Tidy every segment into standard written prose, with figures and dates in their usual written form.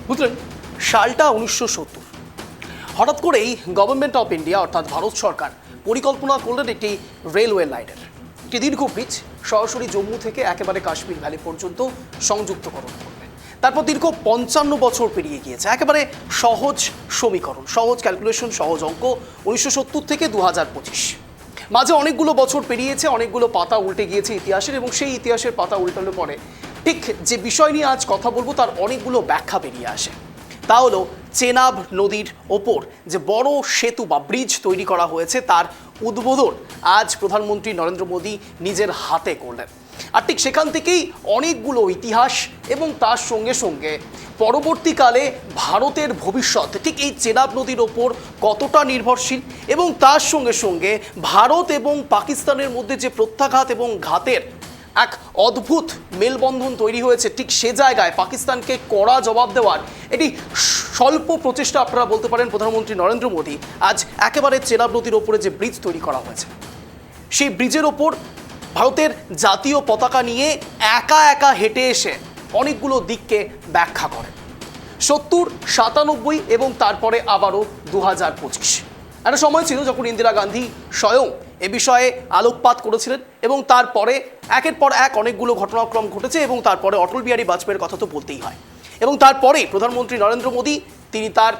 বুঝলেন, সালটা 1970। হঠাৎ করেই গভর্নমেন্ট অফ ইন্ডিয়া অর্থাৎ ভারত সরকার পরিকল্পনা করলেন একটি রেলওয়ে লাইনের, একটি দীর্ঘ ব্রিজ সরাসরি জম্মু থেকে একেবারে কাশ্মীর ভ্যালি পর্যন্ত সংযুক্তকরণ করবে। তারপর দীর্ঘ 55 বছর পেরিয়ে গিয়েছে। একেবারে সহজ সমীকরণ, সহজ ক্যালকুলেশন, সহজ অঙ্ক। 1970 থেকে 2025 মাঝে অনেকগুলো বছর পেরিয়েছে, অনেকগুলো পাতা উল্টে গিয়েছে ইতিহাসের, এবং সেই ইতিহাসের পাতা উল্টানো পরে ঠিক যে বিষয় নিয়ে আজ কথা বলবো তার অনেকগুলো ব্যাখ্যা বেরিয়ে আসে। তা হলো চেনাব নদীর ওপর যে বড় সেতু বা ব্রিজ তৈরি করা হয়েছে তার উদ্বোধন আজ প্রধানমন্ত্রী নরেন্দ্র মোদী নিজের হাতে করলেন। আর ঠিক সেখান থেকেই অনেকগুলো ইতিহাস এবং তার সঙ্গে সঙ্গে পরবর্তীকালে ভারতের ভবিষ্যৎ ঠিক এই চেনাব নদীর ওপর কতটা নির্ভরশীল, এবং তার সঙ্গে সঙ্গে ভারত এবং পাকিস্তানের মধ্যে যে প্রত্যাঘাত এবং ঘাতের এক অদ্ভুত মেলবন্ধন তৈরি হয়েছে, ঠিক সে জায়গায় পাকিস্তানকে কড়া জবাব দেওয়ার এটি স্বল্প প্রচেষ্টা আপনারা বলতে পারেন প্রধানমন্ত্রী নরেন্দ্র মোদী আজ একেবারে চেনাব নদীর ওপরে যে ব্রিজ তৈরি করা হয়েছে সেই ব্রিজের ওপর ভারতের জাতীয় পতাকা নিয়ে একা একা হেঁটে এসে অনেকগুলো দিককে ব্যাখ্যা করে। 70, 97 এবং তারপরে আবারও 2025 একটা সময় ছিল যখন ইন্দিরা গান্ধী স্বয়ং এ বিষয়ে আলোকপাত করেছিলেন, এবং তারপরে একের পর এক অনেকগুলো ঘটনাক্রম ঘটেছে, এবং তারপরে অটল বিহারী বাজপেয়ীর কথা তো বলতেই হয়। এবং তারপরে প্রধানমন্ত্রী নরেন্দ্র মোদী তিনি তার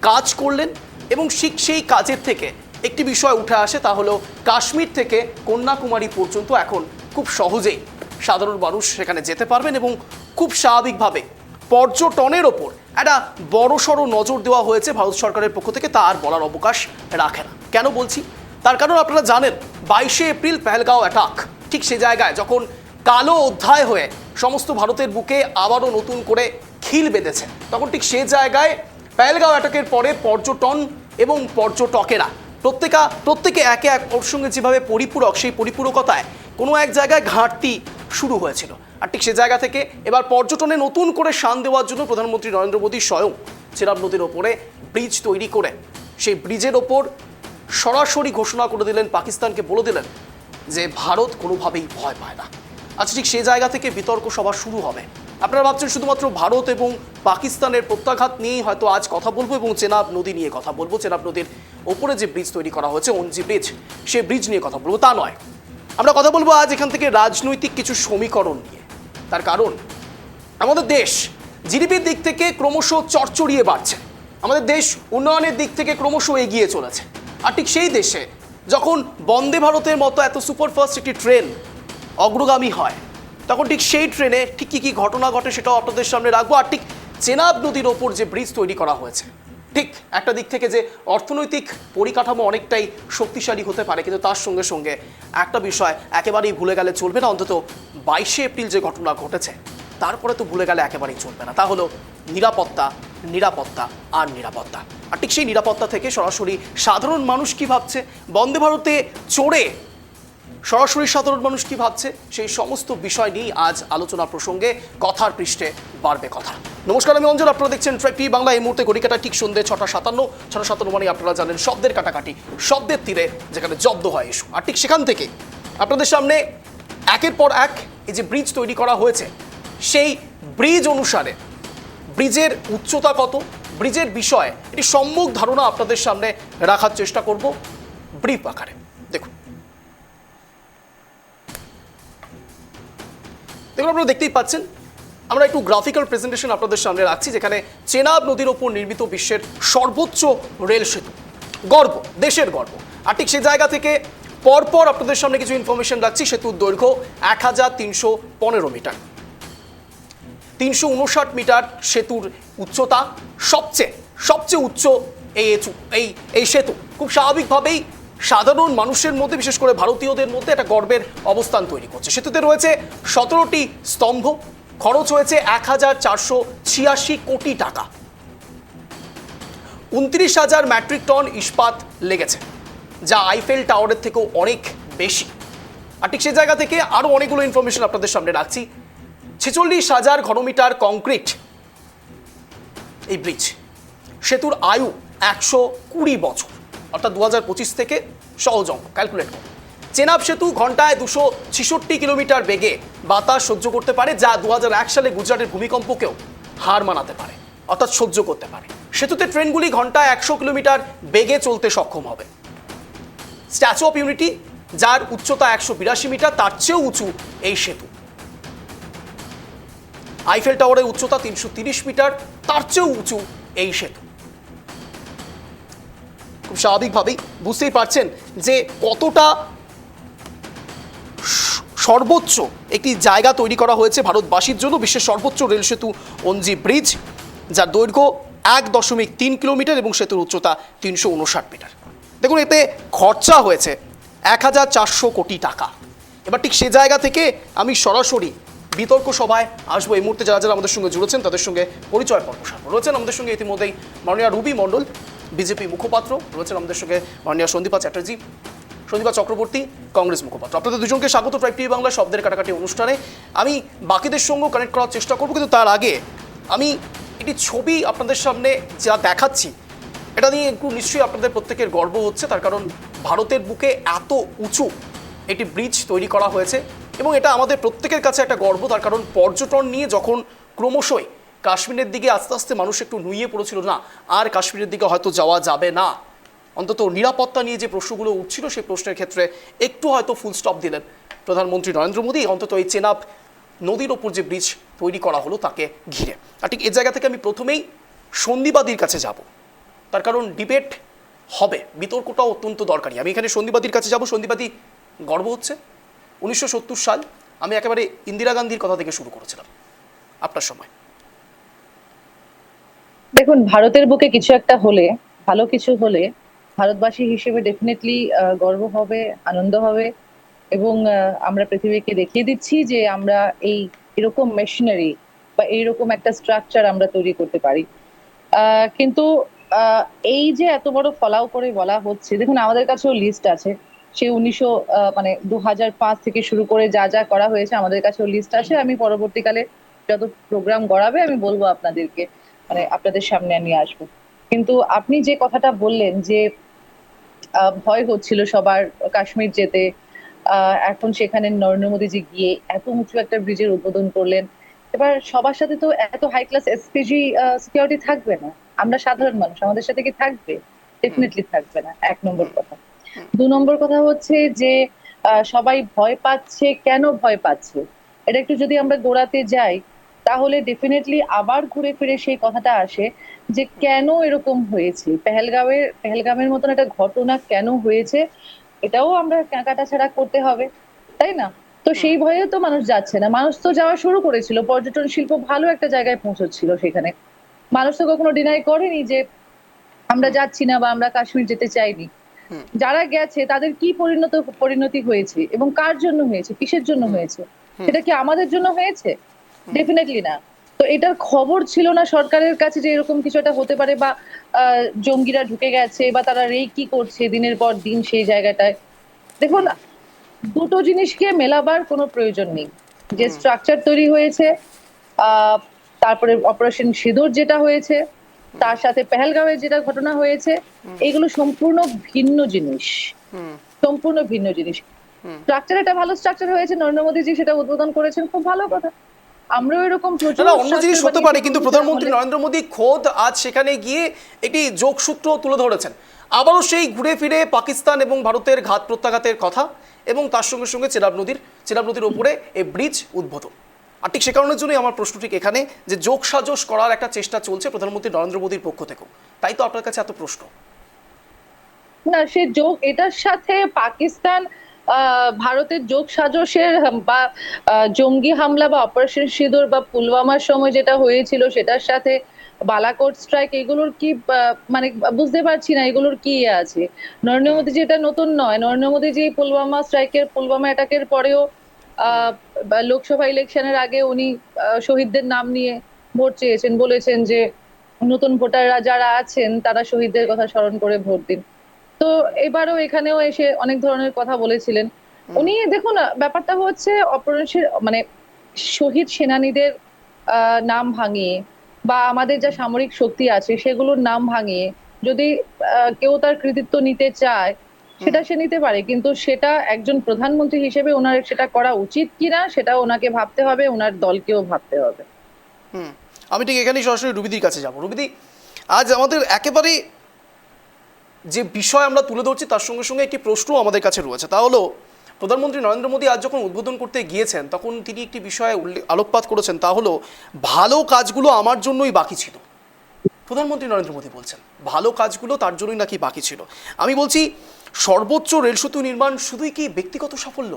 কাজ করলেন, এবং সেই কাজের থেকে একটি বিষয় উঠে আসে, তা হলো কাশ্মীর থেকে কন্যাকুমারী পর্যন্ত এখন খুব সহজেই সাধারণ মানুষ সেখানে যেতে পারবেন, এবং খুব স্বাভাবিকভাবে পর্যটনের ওপর একটা বড়সড় নজর দেওয়া হয়েছে ভারত সরকারের পক্ষ থেকে। তা আর বলার অবকাশ রাখে না। কেন বলছি তার কারণ আপনারা জানেন, 22শে এপ্রিল পেহেলগাঁও অ্যাটাক, ঠিক সে জায়গায় যখন কালো অধ্যায় হয়ে সমস্ত ভারতের বুকে আবারও নতুন করে খিল বেঁধেছে, তখন ঠিক সে জায়গায় পেহেলগাঁও অ্যাটাকের পরে পর্যটন এবং পর্যটকেরা প্রত্যেকে একে এক ওর সঙ্গে যেভাবে পরিপূরক, সেই পরিপূরকতায় কোনো এক জায়গায় ঘাটতি শুরু হয়েছিল। আর ঠিক সে জায়গা থেকে এবার পর্যটনে নতুন করে শান দেওয়ার জন্য প্রধানমন্ত্রী নরেন্দ্র মোদী স্বয়ং চেনাব নদীর ওপরে ব্রিজ তৈরি করে সেই ব্রিজের ওপর সরাসরি ঘোষণা করে দিলেন, পাকিস্তানকে বলে দিলেন যে ভারত কোনোভাবেই ভয় পায় না। আচ্ছা, ঠিক সেই জায়গা থেকে বিতর্ক সভা শুরু হবে। আপনারা ভাবছেন শুধুমাত্র ভারত এবং পাকিস্তানের প্রত্যাঘাত নিয়েই হয়তো আজ কথা বলবো এবং চেনাব নদী নিয়ে কথা বলবো, চেনাব নদীর ওপরে যে ব্রিজ তৈরি করা হয়েছে ওনজি ব্রিজ, সেই ব্রিজ নিয়ে কথা বলবো, তা নয়। আমরা কথা বলবো আজ এখান থেকে রাজনৈতিক কিছু সমীকরণ নিয়ে। তার কারণ আমাদের দেশ জিডিপির দিক থেকে ক্রমশ চড়চড়িয়ে বাড়ছে, আমাদের দেশ উন্নয়নের দিক থেকে ক্রমশ এগিয়ে চলেছে। আর ঠিক সেই দেশে যখন বন্দে ভারতের মতো এত সুপারফাস্ট একটি ট্রেন অগ্রগামী হয়, তখন ঠিক সেই ট্রেনে ঠিক কী কী ঘটনা ঘটে সেটাও আপনাদের সামনে রাখবো। আর ঠিক চেনাব নদীর ওপর যে ব্রিজ তৈরি করা হয়েছে, ঠিক একটা দিক থেকে যে অর্থনৈতিক পরিকাঠামো অনেকটাই শক্তিশালী হতে পারে, কিন্তু তার সঙ্গে সঙ্গে একটা বিষয় একেবারেই ভুলে গেলে চলবে না, অন্তত 22শে এপ্রিল যে ঘটনা ঘটেছে তারপরে তো ভুলে গেলে একেবারেই চলবে না। তা হলো নিরাপত্তা, নিরাপত্তা আর নিরাপত্তা। আর ঠিক সেই নিরাপত্তা থেকে সরাসরি সাধারণ মানুষ কি ভাবছে, বন্দে ভারতে চড়ে সরাসরি সাধারণ মানুষ কি ভাবছে, সেই সমস্ত বিষয় নিয়ে আজ আলোচনা প্রসঙ্গে কথার পৃষ্ঠে বাড়বে কথা। নমস্কার, আমি অঞ্জন, আপনারা দেখছেন ট্রাইব টিভি বাংলা। এই মুহূর্তে ঘড়ি কাটা ঠিক সন্ধ্যে 6:57 মানে আপনারা জানেন শব্দের কাটাকাটি, শব্দের তীরে যেখানে জব্দ হয় ইস্যু। আর ঠিক সেখান থেকে আপনাদের সামনে একের পর এক এই যে ব্রিজ তৈরি করা হয়েছে, সেই ব্রিজ অনুসারে ব্রিজের উচ্চতা কত, ব্রিজের বিষয়ে এটি সম্যক ধারণা আপনাদের সামনে রাখার চেষ্টা করব ব্রিফ আকারে। দেখুন আপনারা দেখতেই পাচ্ছেন, আমরা একটু গ্রাফিক্যাল প্রেজেন্টেশন আপনাদের সামনে রাখছি, যেখানে চেনাব নদীর ওপর নির্মিত বিশ্বের সর্বোচ্চ রেল সেতু, গর্ব, দেশের গর্ব। আর ঠিক সেই জায়গা থেকে পরপর আপনাদের সামনে কিছু ইনফরমেশন রাখছি। সেতুর দৈর্ঘ্য 1315 মিটার, 359 মিটার সেতুর উচ্চতা, সবচেয়ে উচ্চ এই সেতু। খুব স্বাভাবিকভাবেই সাধারণ মানুষের মধ্যে, বিশেষ করে ভারতীয়দের মধ্যে একটা গর্বের অবস্থান তৈরি করছে। সেতুতে রয়েছে 17টি স্তম্ভ, খরচ হয়েছে 1486 কোটি টাকা, 29,000 মেট্রিক টন ইস্পাত লেগেছে, যা আইফেল টাওয়ারের থেকেও অনেক বেশি। আর ঠিক সে জায়গা থেকে আরও অনেকগুলো ইনফরমেশন আপনাদের সামনে রাখছি। 46,000 ঘনমিটার কংক্রিট এই ব্রিজ। সেতুর আয়ু 120 বছর, অর্থাৎ 2025 থেকে সহজ অঙ্ক ক্যালকুলেট করুন। চেনাব সেতু ঘন্টায় 266 কিলোমিটার বেগে বাতাস সহ্য করতে পারে, যা 2001 সালে গুজরাটের ভূমিকম্পকেও হার মানাতে পারে। অর্থাৎ সহ্য করতে পারে। সেতুতে ট্রেনগুলি ঘন্টায় 100 কিলোমিটার বেগে চলতে সক্ষম হবে। স্ট্যাচু অফ ইউনিটি, যার উচ্চতা 182 মিটার, তার চেয়েও উঁচু এই সেতু। আইফেল টাওয়ারের উচ্চতা 330 মিটার, তার চেয়েও উঁচু এই সেতু। খুব স্বাভাবিকভাবেই বুঝতেই পারছেন যে কতটা সর্বোচ্চ একটি জায়গা তৈরি করা হয়েছে ভারতবাসীর জন্য। বিশ্বের সর্বোচ্চ রেল সেতু অঞ্জি ব্রিজ, যার দৈর্ঘ্য 1.3 কিলোমিটার এবং সেতুর উচ্চতা 359 মিটার। দেখুন, এতে খরচা হয়েছে 1400 কোটি টাকা। এবার ঠিক সে জায়গা থেকে আমি সরাসরি বিতর্ক সভায় আসবো। এই মুহূর্তে যারা যারা আমাদের সঙ্গে জুড়েছেন তাদের সঙ্গে পরিচয় পর্ব সারবো। রয়েছেন আমাদের সঙ্গে ইতিমধ্যেই মাননীয়া রুবি মণ্ডল, বিজেপি মুখপাত্র। রয়েছেন আমাদের সঙ্গে মাননীয়া সন্দীপা চ্যাটার্জি, সন্দীপা চক্রবর্তী, কংগ্রেস মুখপাত্র। আপনাদের দুজনকে স্বাগত ট্রাইব টিভি বাংলা শব্দের কাটাকাটি অনুষ্ঠানে। আমি বাকিদের সঙ্গেও কানেক্ট করার চেষ্টা করবো, কিন্তু তার আগে আমি একটি ছবি আপনাদের সামনে যা দেখাচ্ছি, এটা নিয়ে একটু নিশ্চয়ই আপনাদের প্রত্যেকের গর্ব হচ্ছে। তার কারণ ভারতের বুকে এত উঁচু একটি ব্রিজ তৈরি করা হয়েছে এবং এটা আমাদের প্রত্যেকের কাছে একটা গর্ব। তার কারণ পর্যটন নিয়ে যখন ক্রমশই কাশ্মীরের দিকে আস্তে আস্তে মানুষ একটু নুইয়ে পড়েছিল, না আর কাশ্মীরের দিকে হয়তো যাওয়া যাবে না, অন্তত নিরাপত্তা নিয়ে যে প্রশ্নগুলো উঠছিল সেই প্রশ্নের ক্ষেত্রে একটু হয়তো ফুল স্টপ দিলেন প্রধানমন্ত্রী নরেন্দ্র মোদী, অন্তত এই চেনাব নদীর ওপর যে ব্রিজ তৈরি করা হলো তাকে ঘিরে। আর ঠিক এই জায়গা থেকে আমি প্রথমেই সন্দীপাদির কাছে যাব, তার কারণ ডিবেট হবে, বিতর্কটাও অত্যন্ত দরকারি। আমি এখানে সন্দীপাদির কাছে যাব। সন্দীপাদি, গর্ব হচ্ছে 1970 সাল, আমি একেবারে ইন্দিরা গান্ধীর কথা থেকে শুরু করেছিলাম, আপনার সময়। দেখুন, ভারতের বুকে কিছু একটা হলে, ভালো কিছু হলে ভারতবাসী হিসেবে ডেফিনেটলি গর্ব হবে, আনন্দ হবে। এবং আমরা পৃথিবীকে দেখিয়ে দিচ্ছি যে আমরা এরকম মেশিনারি বা এইরকম একটা স্ট্রাকচার আমরা তৈরি করতে পারি। কিন্তু এই যে এত বড় ফলাও করে বলা হচ্ছে, দেখুন আমাদের কাছেও লিস্ট আছে। সে 2005 থেকে শুরু করে যা যা করা হয়েছে আমাদের কাছেও লিস্ট আছে। আমি পরবর্তীকালে যত প্রোগ্রাম গড়াবে আমি বলবো আপনাদেরকে, মানে আপনাদের সামনে আমি আসবো। কিন্তু আপনি যে কথাটা বললেন যে ভয় হচ্ছিল সবার কাশ্মীর যেতে, এখন সেখানে নরেন্দ্র মোদীজি গিয়ে এত উঁচু একটা ব্রিজের উদ্বোধন করলেন। এবার সবার সাথে তো এত হাই ক্লাস এসপিজি সিকিউরিটি থাকবে না। আমরা সাধারণ মানুষ, আমাদের সাথে কি থাকবে? ডেফিনেটলি থাকবে না, 1 নম্বর কথা। 2 নম্বর কথা হচ্ছে যে সবাই ভয় পাচ্ছে, কেন ভয় পাচ্ছে এটা একটু যদি আমরা গোড়াতে যাই, তাহলে ডেফিনেটলি আবার ঘুরে ফিরে সেই কথাটা আসে যে কেন এরকম হয়েছে, পেহেলগামের মতন একটা ঘটনা কেন হয়েছে, এটাও আমরা কাটাছাড়া করতে হবে, তাই না? তো সেই ভয়ে তো মানুষ যাচ্ছে না। মানুষ তো যাওয়া শুরু করেছিল, পর্যটন শিল্প ভালো একটা জায়গায় পৌঁছচ্ছিল সেখানে। মানুষ তো কখনো ডিনাই করেনি যে আমরা যাচ্ছি না বা আমরা কাশ্মীর যেতে চাইনি। যারা গেছে তাদের কি পরিণতি হয়েছে এবং কার জন্য হয়েছে, কিসের জন্য হয়েছে? সেটা কি আমাদের জন্য হয়েছে? ডেফিনেটলি না। তো এটার খবর ছিল না সরকারের কাছে যে এরকম কিছু একটা হতে পারে, বা জঙ্গিরা ঢুকে গেছে বা তারা কি করছে দিনের পর দিন সেই জায়গাটায়। দেখুন, দুটো জিনিসকে মেলাবার কোনো প্রয়োজন নেই। যে স্ট্রাকচার তৈরি হয়েছে, আহ তারপরে অপারেশন সিঁদুর যেটা হয়েছে, তার সাথে পেহেলগাঁওয়ে যেটা ঘটনা হয়েছে, এগুলো সম্পূর্ণ ভিন্ন জিনিস, সম্পূর্ণ ভিন্ন জিনিস। স্ট্রাকচার একটা ভালো স্ট্রাকচার হয়েছে, নরেন্দ্র মোদীজি সেটা উদ্বোধন করেছেন, খুব ভালো কথা। আমরাও এরকম প্রচুর অন্য জিনিস হতে পারে, কিন্তু প্রধানমন্ত্রী নরেন্দ্র মোদী খোদ আজ সেখানে গিয়ে একটি যোগসূত্র তুলে ধরেছেন। আবারও সেই ঘুরে ফিরে পাকিস্তান এবং ভারতের ঘাত প্রত্যাঘাতের কথা, এবং তার সঙ্গে সঙ্গে চেনাব নদীর ওপরে এই ব্রিজ উদ্বোধন। আর ঠিক সে কারণের জন্যই আমার প্রশ্ন ঠিক এখানে, যে যোগ সাজস করার একটা চেষ্টা চলছে প্রধানমন্ত্রী নরেন্দ্র মোদীর পক্ষ থেকেও, তাই তো আপনার কাছে এত প্রশ্ন। না, সে যোগ, এটার সাথে পাকিস্তান ভারতের যোগ সাজসের বা জঙ্গি হামলা বা অপারেশন সিঁদুর বা পুলওয়ামার সময় যেটা হয়েছিল সেটার সাথে বালাকোট স্ট্রাইক, এগুলোর কি মানে বুঝতে পারছি না এগুলোর কি আছে। নরেন্দ্র মোদী যেটা নতুন নয়, নরেন্দ্র মোদী যে পুলওয়ামা অ্যাটাকের পরেও লোকসভা ইলেকশনের আগে উনি শহীদদের নাম নিয়ে ভোট চেয়েছেন, বলেছেন যে নতুন ভোটাররা যারা আছেন তারা শহীদদের কথা স্মরণ করে ভোট দিন। তো এবারও এখানেও এসে অনেক ধরনের কথা বলেছিলেন উনি। দেখুন, ব্যাপারটা হচ্ছে অপারেশন মানে শহীদ সেনানীদের নাম ভাঙিয়ে বা আমাদের যা সামরিক শক্তি আছে সেগুলোর নাম ভাঙিয়ে যদি কেউ তার কৃতিত্ব নিতে চায়, সেটা সে নিতে পারে, কিন্তু সেটা একজন প্রধানমন্ত্রী হিসেবে ওনার সেটা করা উচিত কিনা সেটা ওনাকে ভাবতে হবে, ওনার দলকেও ভাবতে হবে। আমি ঠিক এখানেই সরাসরি রুবিদির কাছে যাব। রুবিদি, আজ আমাদের একেবারে যে বিষয় আমরা তুলে ধরছি তার সঙ্গে সঙ্গে একটি প্রশ্ন আমাদের কাছে রয়েছে, তা হলো প্রধানমন্ত্রী নরেন্দ্র মোদী আজ যখন উদ্বোধন করতে গিয়েছেন তখন তিনি একটি বিষয়ে আলোকপাত করেছেন, তা হলো ভালো কাজগুলো আমার জন্যই বাকি ছিল। প্রধানমন্ত্রী নরেন্দ্র মোদী বলছেন ভালো কাজগুলো তার জন্যই নাকি বাকি ছিল। আমি বলছি সর্বোচ্চ রেল সেতু নির্মাণ শুধুই কি ব্যক্তিগত সাফল্য?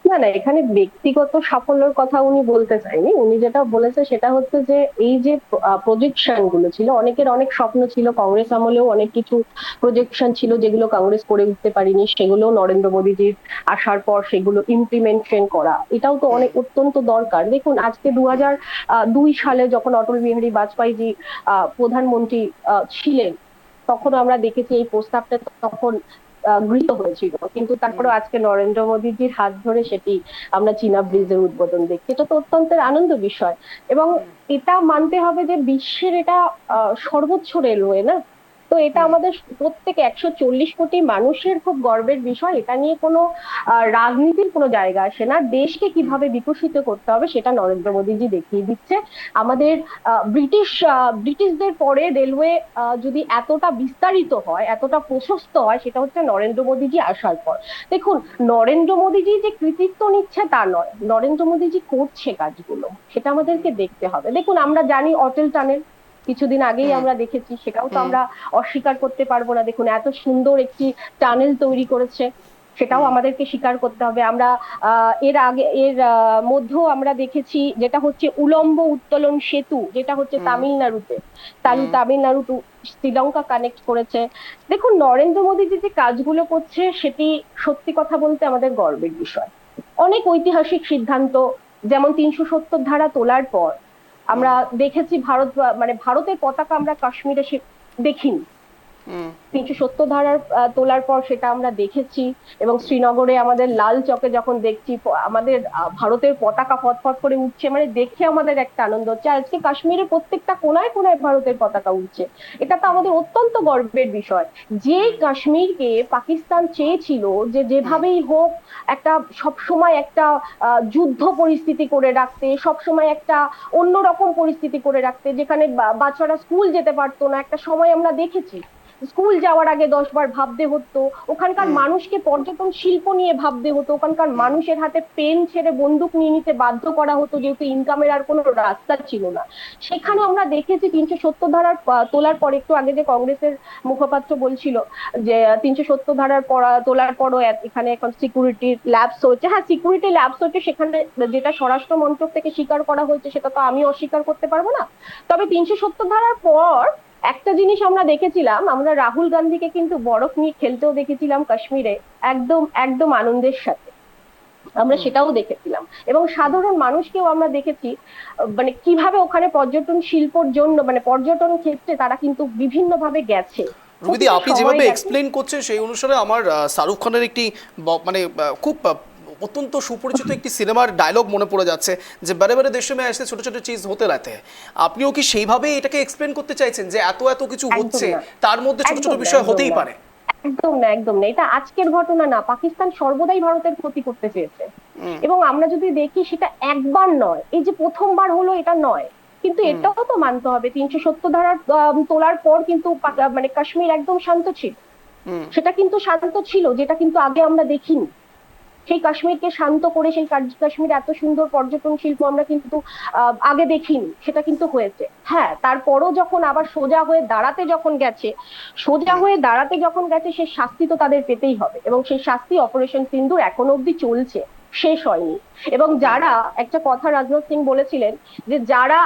না না, এখানে ব্যক্তিগত সাফল্যের কথা উনি বলতে চাইনি। উনি যেটা বলেছে সেটা হচ্ছে যে এই যে প্রজেকশন গুলো ছিল, অনেকের অনেক স্বপ্ন ছিল, কংগ্রেস আমলেও অনেক কিছু প্রজেকশন ছিল যেগুলো কংগ্রেস করে উঠতে পারিনি, সেগুলো নরেন্দ্র মোদীজির আসার পর সেগুলো ইমপ্লিমেন্টেশন করা, এটাও তো অনেক অত্যন্ত দরকার। দেখুন, আজকে 2002 সালে যখন অটল বিহারী বাজপেয়ীজি প্রধানমন্ত্রী ছিলেন, তখন আমরা দেখেছি এই প্রস্তাবটা তখন গৃহীত হয়েছিল, কিন্তু তারপরে আজকে নরেন্দ্র মোদীজির হাত ধরে সেটি আমরা চীনা ব্রিজের উদ্বোধন দেখছি। এটা তো অত্যন্ত আনন্দ বিষয়। এবং এটা মানতে হবে যে বিশ্বের এটা সর্বোচ্চ রেলওয়ে না, তো এটা আমাদের প্রত্যেক 140 কোটি মানুষের খুব গর্বের বিষয়। এটা নিয়ে কোনো রাজনীতির কোনো জায়গা আসে না। দেশকে কিভাবে বিকশিত করতে হবে সেটা নরেন্দ্র মোদীজি দেখিয়ে দিচ্ছে। আমাদের ব্রিটিশদের পরে রেলওয়ে যদি এতটা বিস্তারিত হয়, এতটা প্রশস্ত হয়, সেটা হচ্ছে নরেন্দ্র মোদীজি আসার পর। দেখুন, নরেন্দ্র মোদীজি যে কৃতিত্ব নিচ্ছে তা নয়, নরেন্দ্র মোদীজি করছে কাজগুলো, সেটা আমাদেরকে দেখতে হবে। দেখুন, আমরা জানি অটল টানেল কিছুদিন আগেই আমরা দেখেছি, সেটাও তো আমরা অস্বীকার করতে পারবো না। দেখুন, এত সুন্দর একটি টানেল তৈরি করেছে, সেটাও আমাদেরকে স্বীকার করতে হবে। আমরা মধ্যেও আমরা দেখেছি যেটা হচ্ছে উলম্ব উত্তোলন সেতু, যেটা হচ্ছে তামিলনাড়ুতে তামিলনাড়ু টু শ্রীলঙ্কা কানেক্ট করেছে। দেখুন, নরেন্দ্র মোদী যে কাজগুলো করছে সেটি সত্যি কথা বলতে আমাদের গর্বের বিষয়। অনেক ঐতিহাসিক সিদ্ধান্ত, যেমন 370 ধারা তোলার পর আমরা দেখেছি ভারতের পতাকা আমরা কাশ্মীরে দেখিনি। 370 ধারার তোলার পর সেটা আমরা দেখেছি, এবং শ্রীনগরে আমাদের লাল চকে যখন দেখছি আমাদের ভারতের পতাকা ফটফট করে উঠছে, মানে দেখে আমাদের একটা আনন্দ হচ্ছে। আজকে কাশ্মীরের প্রত্যেকটা কোনায় কোনায় ভারতের পতাকা উঠছে, এটা তো আমাদের অত্যন্ত গর্বের বিষয়। যে কাশ্মীরকে পাকিস্তান চেয়েছিল যে যেভাবেই হোক একটা সবসময় একটা যুদ্ধ পরিস্থিতি করে রাখতে, সবসময় একটা অন্যরকম পরিস্থিতি করে রাখতে, যেখানে বাচ্চারা স্কুল যেতে পারতো না, একটা সময় আমরা দেখেছি স্কুল যাওয়ার আগে 10 বার ভাবতে হতো। ওখানকার মানুষকে পর্যটন শিল্প নিয়ে ভাবতে হতো, ওখানকার মানুষের হাতে পেন ছেড়ে বন্দুক নিয়ে নিতে বাধ্য করা হতো, যেহেতু ইনকামের আর কোনো রাস্তা ছিল না। সেখানে আমরা দেখেছি 370 ধারার তোলার পর, একটু আগে যে কংগ্রেসের মুখপাত্র বলছিল যে 370 ধারার তোলার পরও এখানে এখন সিকিউরিটি ল্যাবস হচ্ছে। হ্যাঁ, সিকিউরিটি ল্যাবস হচ্ছে, সেখানে যেটা স্বরাষ্ট্র মন্ত্রক থেকে স্বীকার করা হয়েছে সেটা তো আমি অস্বীকার করতে পারবো না। তবে 370 ধারার পর একটা জিনিস আমরা দেখেছিলাম, আমরা রাহুল গান্ধীকে কিন্তু বরফ নিয়ে খেলতেও দেখেছিলাম কাশ্মীরে, একদম একদম আনন্দের সাথে আমরা সেটাও দেখেছিলাম। এবং সাধারণ মানুষকেও আমরা দেখেছি মানে কিভাবে ওখানে পর্যটন শিল্পর জন্য, মানে পর্যটন ক্ষেত্রে তারা কিন্তু বিভিন্ন ভাবে গেছে। রুবিদি, আপনি যেভাবে এক্সপ্লেন করছেন সেই অনুসারে আমার শাহরুখ খানের একটি মানে খুব অত্যন্ত সুপরিচিত একটি সিনেমার ডায়লগ মনে পড়ে যাচ্ছে যে বারে বারে দেশে মে এসে ছোট ছোট চিজ হতে রাতে। আপনিও কি সেইভাবে এটাকে এক্সপ্লেন করতে চাইছেন যে এত এত কিছু হচ্ছে, তার মধ্যে ছোট ছোট বিষয় হতেই পারে? একদম না, একদম না, এটা আজকের ঘটনা না। পাকিস্তান সর্বদাই ভারতের ক্ষতি করতে চেয়েছে, এবং আমরা যদি দেখি সেটা একবার নয়, এই যে প্রথমবার হলো এটা নয়। কিন্তু এটাও তো মানতে হবে 370 ধারার তোলার পর কিন্তু মানে কাশ্মীর একদম শান্ত ছিল। সেটা কিন্তু শান্ত ছিল, যেটা কিন্তু আগে আমরা দেখিনি। সেই কাশ্মীরকে শান্ত করে সেই কাশ্মীর এত সুন্দর পর্যটন শিল্প আমরা কিন্তু আগে দেখিনি, সেটা কিন্তু হয়েছে। হ্যাঁ, তারপরও যখন আবার সোজা হয়ে দাঁড়াতে যখন গেছে সেই শাস্তি তো তাদের পেতেই হবে, এবং সেই শাস্তি অপারেশন সিন্দুর এখনো অব্দি চলছে, শেষ হয়নি। এবং যারা, একটা কথা রাজনাথ সিং বলেছিলেন যে যারা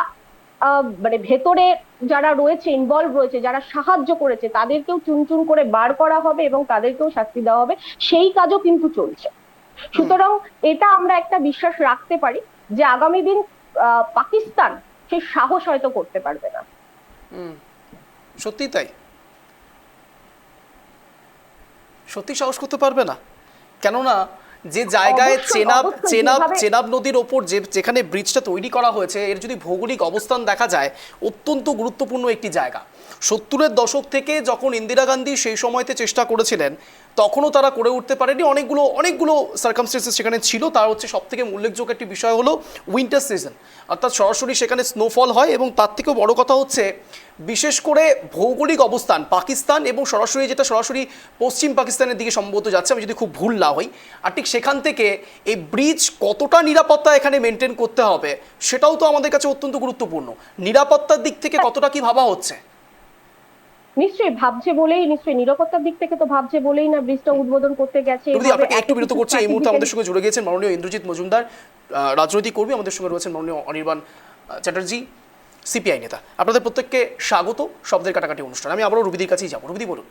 মানে ভেতরে যারা রয়েছে, ইনভলভ রয়েছে, যারা সাহায্য করেছে, তাদেরকেও চুন করে বার করা হবে এবং তাদেরকেও শাস্তি দেওয়া হবে। সেই কাজও কিন্তু চলছে। সুতরাং এটা আমরা একটা বিশ্বাস রাখতে পারি যে আগামী দিন পাকিস্তান সেই সাহস হয়তো করতে পারবে না। সত্যি তাই? সত্যি সাহস করতে পারবে না? কেননা যে জায়গায় অবশ্যই, অবশ্যই যেভাবে- চেনাব নদীর ওপর যেখানে ব্রিজটা তৈরি করা হয়েছে, এর যদি ভৌগোলিক অবস্থান দেখা যায়, অত্যন্ত গুরুত্বপূর্ণ একটি জায়গা। 70-এর দশক থেকে যখন ইন্দিরা গান্ধী সেই সময়তে চেষ্টা করেছিলেন, তখনও তারা করে উঠতে পারেনি। অনেকগুলো সার্কামস্টেন্সেস সেখানে ছিল। তার হচ্ছে সব থেকে উল্লেখযোগ্য একটি বিষয় হলো উইন্টার সিজন, অর্থাৎ সরাসরি সেখানে স্নোফল হয়। এবং তার থেকেও বড় কথা হচ্ছে বিশেষ করে ভৌগোলিক অবস্থান পাকিস্তান এবং সরাসরি পশ্চিম পাকিস্তানের দিকে সম্ভবত যাচ্ছে, আমি যদি খুব ভুল না হই। আর ঠিক সেখান থেকে এই ব্রিজ কতটা নিরাপত্তা এখানে মেনটেন করতে হবে সেটাও তো আমাদের কাছে অত্যন্ত গুরুত্বপূর্ণ। নিরাপত্তার দিক থেকে কতটা কি ভাবা হচ্ছে? নিশ্চয়ই ভাবছে বলেই, নিশ্চয়ই নিরাপত্তার দিক থেকে তো ভাবছে বলেই না ব্রিজটা উদ্বোধন করতে গেছে। যদি এভাবে আপনাকে এত একটু বিরত কিছু করছি, এই মুহূর্তে আমাদের strategically- সঙ্গে জুড়ে গিয়েছেন মাননীয় ইন্দ্রজিৎ মজুমদার, রাজনৈতিক কর্মী। আমাদের সঙ্গে রয়েছেন মাননীয় অনির্বাণ চ্যাটার্জি, সিপিআই নেতা। আপনাদের প্রত্যেককে স্বাগত শব্দের কাটাকাটি অনুষ্ঠান। আমি আবারও রুবিদির কাছেই যাবো। রুবিদি, বলুন।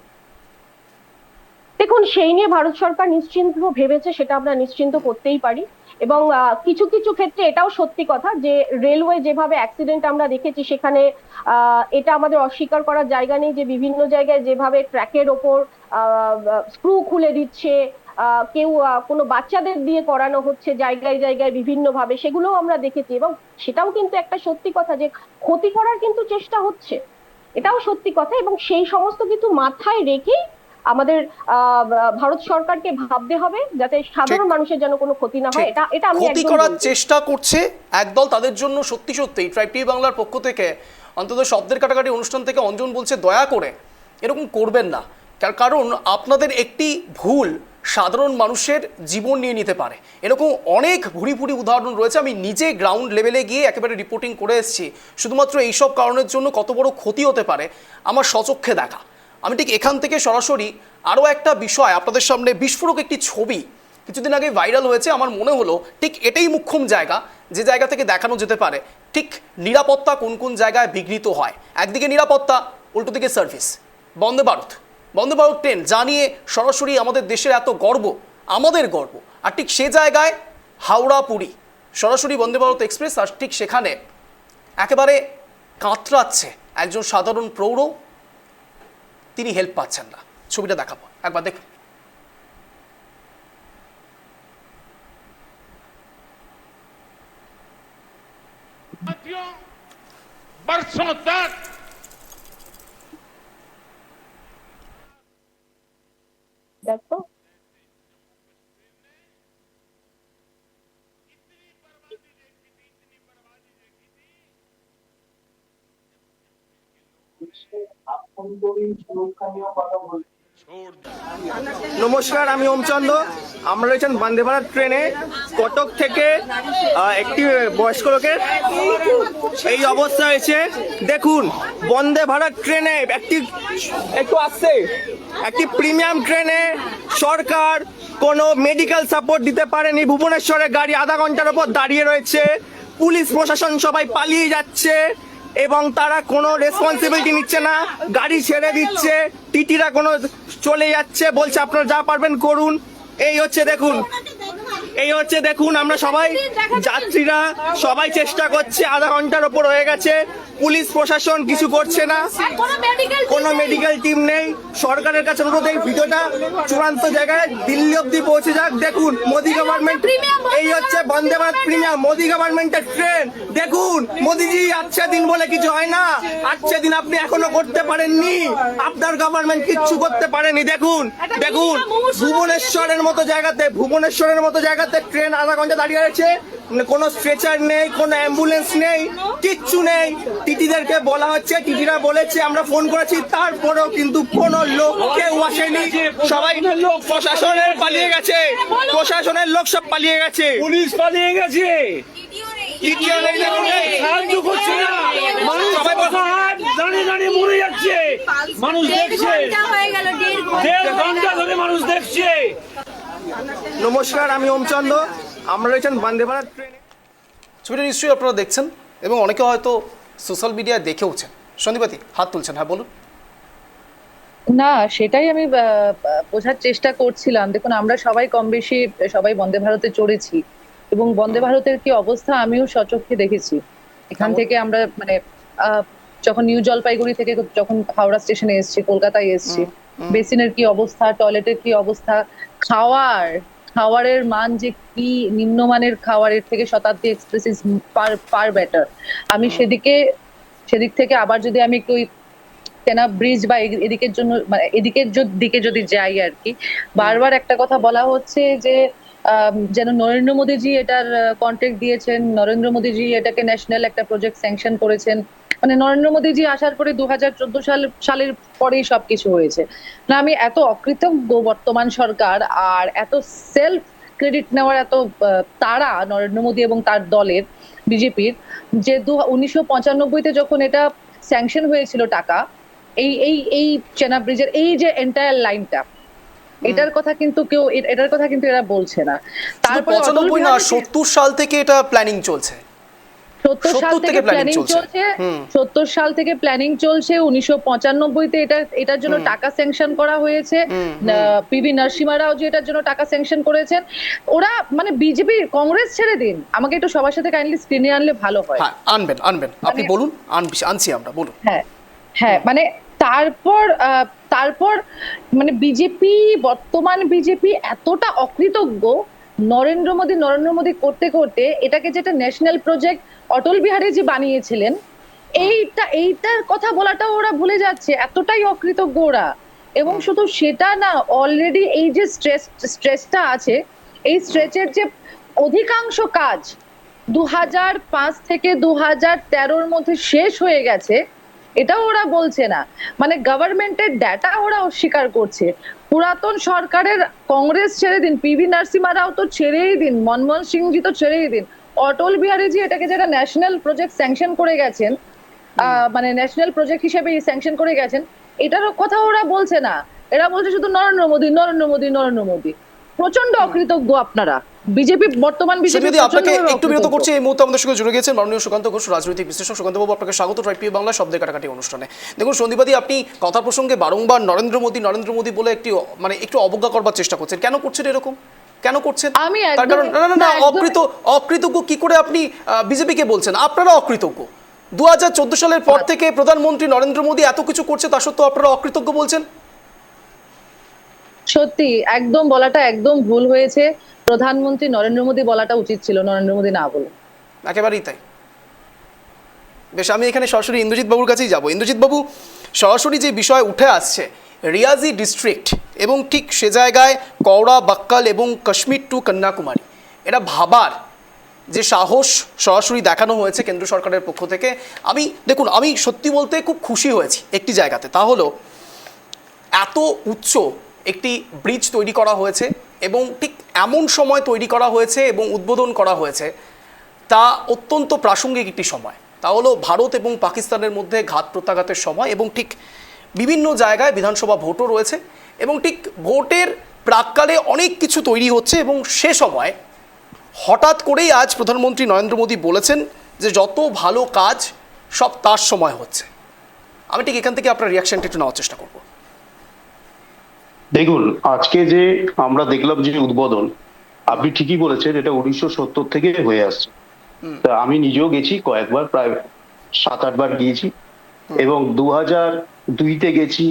দেখুন, সেই নিয়ে ভারত সরকার নিশ্চিন্ত ভেবেছে, সেটা আমরা নিশ্চিন্ত করতেই পারি। এবং কিছু কিছু ক্ষেত্রে এটাও সত্যি কথা যে রেলওয়ে যেভাবে অ্যাক্সিডেন্ট আমরা দেখেছি, সেখানে এটা আমাদের অস্বীকার করার জায়গা নেই যে বিভিন্ন জায়গায় যেভাবে ট্র্যাকের ওপর স্ক্রু খুলে দিচ্ছে, কেউ কোনো বাচ্চাদের দিয়ে করানো হচ্ছে জায়গায় জায়গায় বিভিন্ন ভাবে, সেগুলোও আমরা দেখেছি। এবং সেটাও কিন্তু একটা সত্যি কথা যে ক্ষতি করার কিন্তু চেষ্টা হচ্ছে, এটাও সত্যি কথা। এবং সেই সমস্ত কিছু মাথায় রেখেই আমাদের ভারত সরকারকে ভাবতে হবে যাতে সাধারণ মানুষের যেন কোনো ক্ষতি না হয়। এটা এটা আমি ক্ষতি একদম করার বলছি। চেষ্টা করছে একদল, তাদের জন্য সত্যি ট্রাইব টিভি বাংলার পক্ষ থেকে, অন্তত শব্দের কাটাকাটি অনুষ্ঠান থেকে অঞ্জন বলছে, দয়া করে এরকম করবেন না। কারণ আপনাদের একটি ভুল সাধারণ মানুষের জীবন নিয়ে নিতে পারে। এরকম অনেক ভুরি উদাহরণ রয়েছে। আমি নিজে গ্রাউন্ড লেভেলে গিয়ে একেবারে রিপোর্টিং করে এসেছি। শুধুমাত্র এইসব কারণের জন্য কত বড় ক্ষতি হতে পারে আমার স্বচক্ষে দেখা। আমি ঠিক এখান থেকে সরাসরি আরও একটা বিষয় আপনাদের সামনে, বিস্ফোরক একটি ছবি কিছুদিন আগে ভাইরাল হয়েছে। আমার মনে হলো ঠিক এটাই মুখ্যম জায়গা, যে জায়গা থেকে দেখানো যেতে পারে ঠিক নিরাপত্তা কোন কোন জায়গায় বিঘ্নিত হয়। একদিকে নিরাপত্তা, উল্টো দিকে সার্ভিস। বন্দে ভারত ট্রেন, যা নিয়ে সরাসরি আমাদের দেশের এত গর্ব, আমাদের গর্ব। আর ঠিক সে জায়গায় হাওড়া পুরী সরাসরি বন্দে ভারত এক্সপ্রেস, আর ঠিক সেখানে একেবারে কাতরাচ্ছে একজন সাধারণ প্রৌঢ়, তিনি হেল্প পাচ্ছেন না। ছবিটা দেখাবো, একবার দেখুন। बरसों तक দেখো, নমস্কার, আমি ওমচন্দ। আমরা রয়েছেন বন্দে ভারত ট্রেনে কটক থেকে একটি বয়স্ক লোকের এই অবস্থা হয়েছে। দেখুন, বন্দে ভারত ট্রেনে একটি প্রিমিয়াম ট্রেনে সরকার কোনো মেডিকেল সাপোর্ট দিতে পারেনি। ভুবনেশ্বরে গাড়ি আধা ঘন্টার ওপর দাঁড়িয়ে রয়েছে, পুলিশ প্রশাসন সবাই পালিয়ে যাচ্ছে এবং তারা কোনো রেসপন্সিবিলিটি নিচ্ছে না, গাড়ি ছেড়ে দিচ্ছে, টিটিরা কোনো চলে যাচ্ছে, বলছে আপনারা যা পারবেন করুন। এই হচ্ছে দেখুন আমরা সবাই যাত্রীরা সবাই চেষ্টা করছে, আধা ঘন্টার ওপর হয়ে গেছে, পুলিশ প্রশাসন কিছু করছে না, কোনো মেডিকেল টিম নেই। সরকারের কাছে অনুরোধ, এই ভিডিওটা চূড়ান্ত জায়গায় দিল্লি অব্দি পৌঁছে যাক। দেখুন মোদি গভর্নমেন্ট, এই হচ্ছে বন্দে ভারত প্রিমিয়াম, মোদি গভর্নমেন্টের ট্রেন। দেখুন মোদিজি, আচ্ছা দিন বলে কিছু হয় না, আচ্ছা দিন আপনি এখনো করতে পারেননি, আপনার গভর্নমেন্ট কিচ্ছু করতে পারেনি। দেখুন ভুবনেশ্বরের মতো জায়গাতে ট্রেন আধা ঘন্টা দাঁড়িয়ে আছে, কোনো স্ট্রেচার নেই, কোনো অ্যাম্বুলেন্স নেই, কিচ্ছু নেই। টিটিদেরকে বলা হচ্ছে, টিটিরা বলেছে আমরা ফোন করেছি, তারপরেও কিন্তু কোনো লোক কেউ আসেনি। সবাই প্রশাসনের লোক সব পালিয়ে গেছে, পুলিশ পালিয়ে গেছে, টিটিও নেই, দেখুন এই। সাহায্য করছে না, মানুষ সবাই দাঁড়িয়ে মরে যাচ্ছে, মানুষ দেখছে, 1.5 ঘন্টা ধরে মানুষ দেখছে। নমস্কার, আমি ওমচন্দ। আমরা রয়েছেন বন্দে ভারত ট্রেনে। ছবিটা নিশ্চয়ই আপনারা দেখছেন এবং অনেকে হয়তো সোশ্যাল মিডিয়ায় দেখেওছেন। সন্দীপাতি হাত তুলছেন, হ্যাঁ বলুন। না, সেটাই আমি বোঝার চেষ্টা করছিলাম। দেখুন, আমরা সবাই কম বেশি সবাই বন্দে ভারতে চড়েছি এবং বন্দে ভারতের কি অবস্থা আমিও সচক্ষে দেখেছি। এখান থেকে আমরা মানে যখন নিউ জলপাইগুড়ি থেকে যখন হাওড়া স্টেশনে এসেছি, কলকাতায় এসেছি, বেসিনের কি অবস্থা, টয়লেটের কি অবস্থা, খাবারের মান যে কি নিম্নমানের খাবারের থেকে শতাব্দী এক্সপ্রেস ইজ ফার বেটার। আমি সেদিক থেকে আবার যদি আমি একটু চেনাব ব্রিজ বা এদিকের জন্য মানে এদিকের দিকে যদি যাই আর কি, বারবার একটা কথা বলা হচ্ছে যে যেন নরেন্দ্র মোদীজি এটার কন্ট্রাক্ট দিয়েছেন, নরেন্দ্র মোদীজি এটাকে ন্যাশনাল একটা প্রজেক্ট স্যাংশন করেছেন, মানে নরেন্দ্র মোদীজি আসার পরে 2014 সালের পরেই সবকিছু হয়েছে। না, আমি এত অকৃতজ্ঞ বর্তমান সরকার আর এত সেলফ ক্রেডিট নেওয়ার এত তাড়া নরেন্দ্র মোদী এবং তার দলের বিজেপির, যে 1995-তে যখন এটা স্যাংশন হয়েছিল টাকা, এই চেনাব ব্রিজের এই যে এন্টায়ার লাইনটা, এটার কথা কিন্তু এরা বলছে না। তারপরে 95 না 70 সাল থেকে এটা প্ল্যানিং চলছে। 70 সাল থেকে প্ল্যানিং চলছে, 70 সাল থেকে প্ল্যানিং চলছে। 1995-তে এটার জন্য টাকা স্যাংশন করা হয়েছে। পিভি নরসিমহা রাও যে এটার জন্য টাকা স্যাংশন করেছেন। ওরা মানে বিজেপি কংগ্রেস ছেড়ে দিন, আমাকে একটু সবার সাথে কাইন্ডলি স্ক্রিনে আনলে ভালো হয়। হ্যাঁ, আনবেন আপনি বলুন, আনছি আমরা, বলুন। হ্যাঁ মানে তারপর মানে বর্তমান বিজেপি এতটা অকৃতজ্ঞ, নরেন্দ্র মোদী করতে করতে এটাকে যেটা ন্যাশনাল প্রজেক্ট অটল বিহারীজি বানিয়েছিলেন, এইটার কথা বলাটাও ওরা ভুলে যাচ্ছে, এতটাই অকৃতজ্ঞ ওরা। এবং শুধু সেটা না, অলরেডি এই যে স্ট্রেসটা আছে, এই স্ট্রেচের যে অধিকাংশ কাজ 2005 থেকে 2013-র মধ্যে শেষ হয়ে গেছে, এটাও ওরা বলছে না। মানে গভর্নমেন্টের ডাটা ওরা অস্বীকার করছে। পুরাতন সরকারের কংগ্রেস ছেড়ে দিন, পিভি নরসিমহা রাও তো ছেড়েই দিন, মনমোহন সিংজি তো ছেড়েই দিন, অটল বিহারীজি এটাকে যেটা ন্যাশনাল প্রজেক্ট স্যাংশন করে গেছেন, মানে ন্যাশনাল প্রজেক্ট হিসেবে স্যাংশন করে গেছেন, এটারও কথা ওরা বলছে না। এরা বলছে শুধু নরেন্দ্র মোদী। প্রচন্ড অকৃতজ্ঞ আপনারা। বর্তমান বিজেপি আপনাকে একটু বিরত করছি। এই মুহূর্তে আমাদের সঙ্গে জুড়ে গেছেন মাননীয় সুকান্ত ঘোষ, রাজনৈতিক বিশ্লেষক। সুকান্ত বাবু, আপনাকে স্বাগত ট্রাইব বাংলা শব্দের কাটাকাটি অনুষ্ঠানে। দেখুন সন্দীপাদি, আপনি কথা প্রসঙ্গে বারংবার নরেন্দ্র মোদী বলে একটু অবজ্ঞা করবার চেষ্টা করছেন। কেন করছেন এরকম? কেন করছেন? তার কারণ না অকৃতজ্ঞ কি করে আপনি বিজেপিকে বলছেন? আপনারা অকৃতজ্ঞ। 2014 সালের পর থেকে প্রধানমন্ত্রী নরেন্দ্র মোদী এত কিছু করছে, তা সত্ত্বেও আপনারা অকৃতজ্ঞ বলছেন। সত্যি একদম বলাটা একদম ভুল হয়েছে। প্রধানমন্ত্রী নরেন্দ্র মোদী বলাটা উচিত ছিল, নরেন্দ্র মোদী না বলে। একেবারেই তাই। বেশ, আমি এখানে সরাসরি ইন্দ্রজিৎ বাবুর কাছেই যাব। ইন্দ্রজিৎ বাবু, সরাসরি যে বিষয় উঠে আসছে রিয়াজি ডিস্ট্রিক্ট এবং ঠিক সে জায়গায় কওড়া, বাক্কাল এবং কাশ্মীর টু কন্যাকুমারী, এটা ভাবার যে সাহস সরাসরি দেখানো হয়েছে কেন্দ্র সরকারের পক্ষ থেকে, আমি সত্যি বলতে খুব খুশি হয়েছি একটি জায়গাতে। তা হলো এত উচ্চ একটি ব্রিজ তৈরি করা হয়েছে এবং ঠিক এমন সময় তৈরি করা হয়েছে এবং উদ্বোধন করা হয়েছে, তা অত্যন্ত প্রাসঙ্গিক একটি সময়। তা হলো ভারত এবং পাকিস্তানের মধ্যে ঘাত প্রত্যাঘাতের সময়, এবং ঠিক বিভিন্ন জায়গায় বিধানসভা ভোটও রয়েছে, এবং ঠিক ভোটের প্রাক্কালে অনেক কিছু তৈরি হচ্ছে, এবং সে সময় হঠাৎ করেই আজ প্রধানমন্ত্রী নরেন্দ্র মোদী বলেছেন যে যত ভালো কাজ সব তার সময় হচ্ছে। আমি ঠিক এখান থেকে আপনার রিয়াকশনটা একটু নেওয়ার চেষ্টা করব। দেখুন, আজকে যে আমরা দেখলাম যে উদ্বোধন, আপনি ঠিকই বলেছেন, এটা 1970 থেকে হয়ে আসছে। তা আমি নিজেও গেছি কয়েকবার, প্রায় 7-8 বার গিয়েছি, এবং 2002-তে গেছি,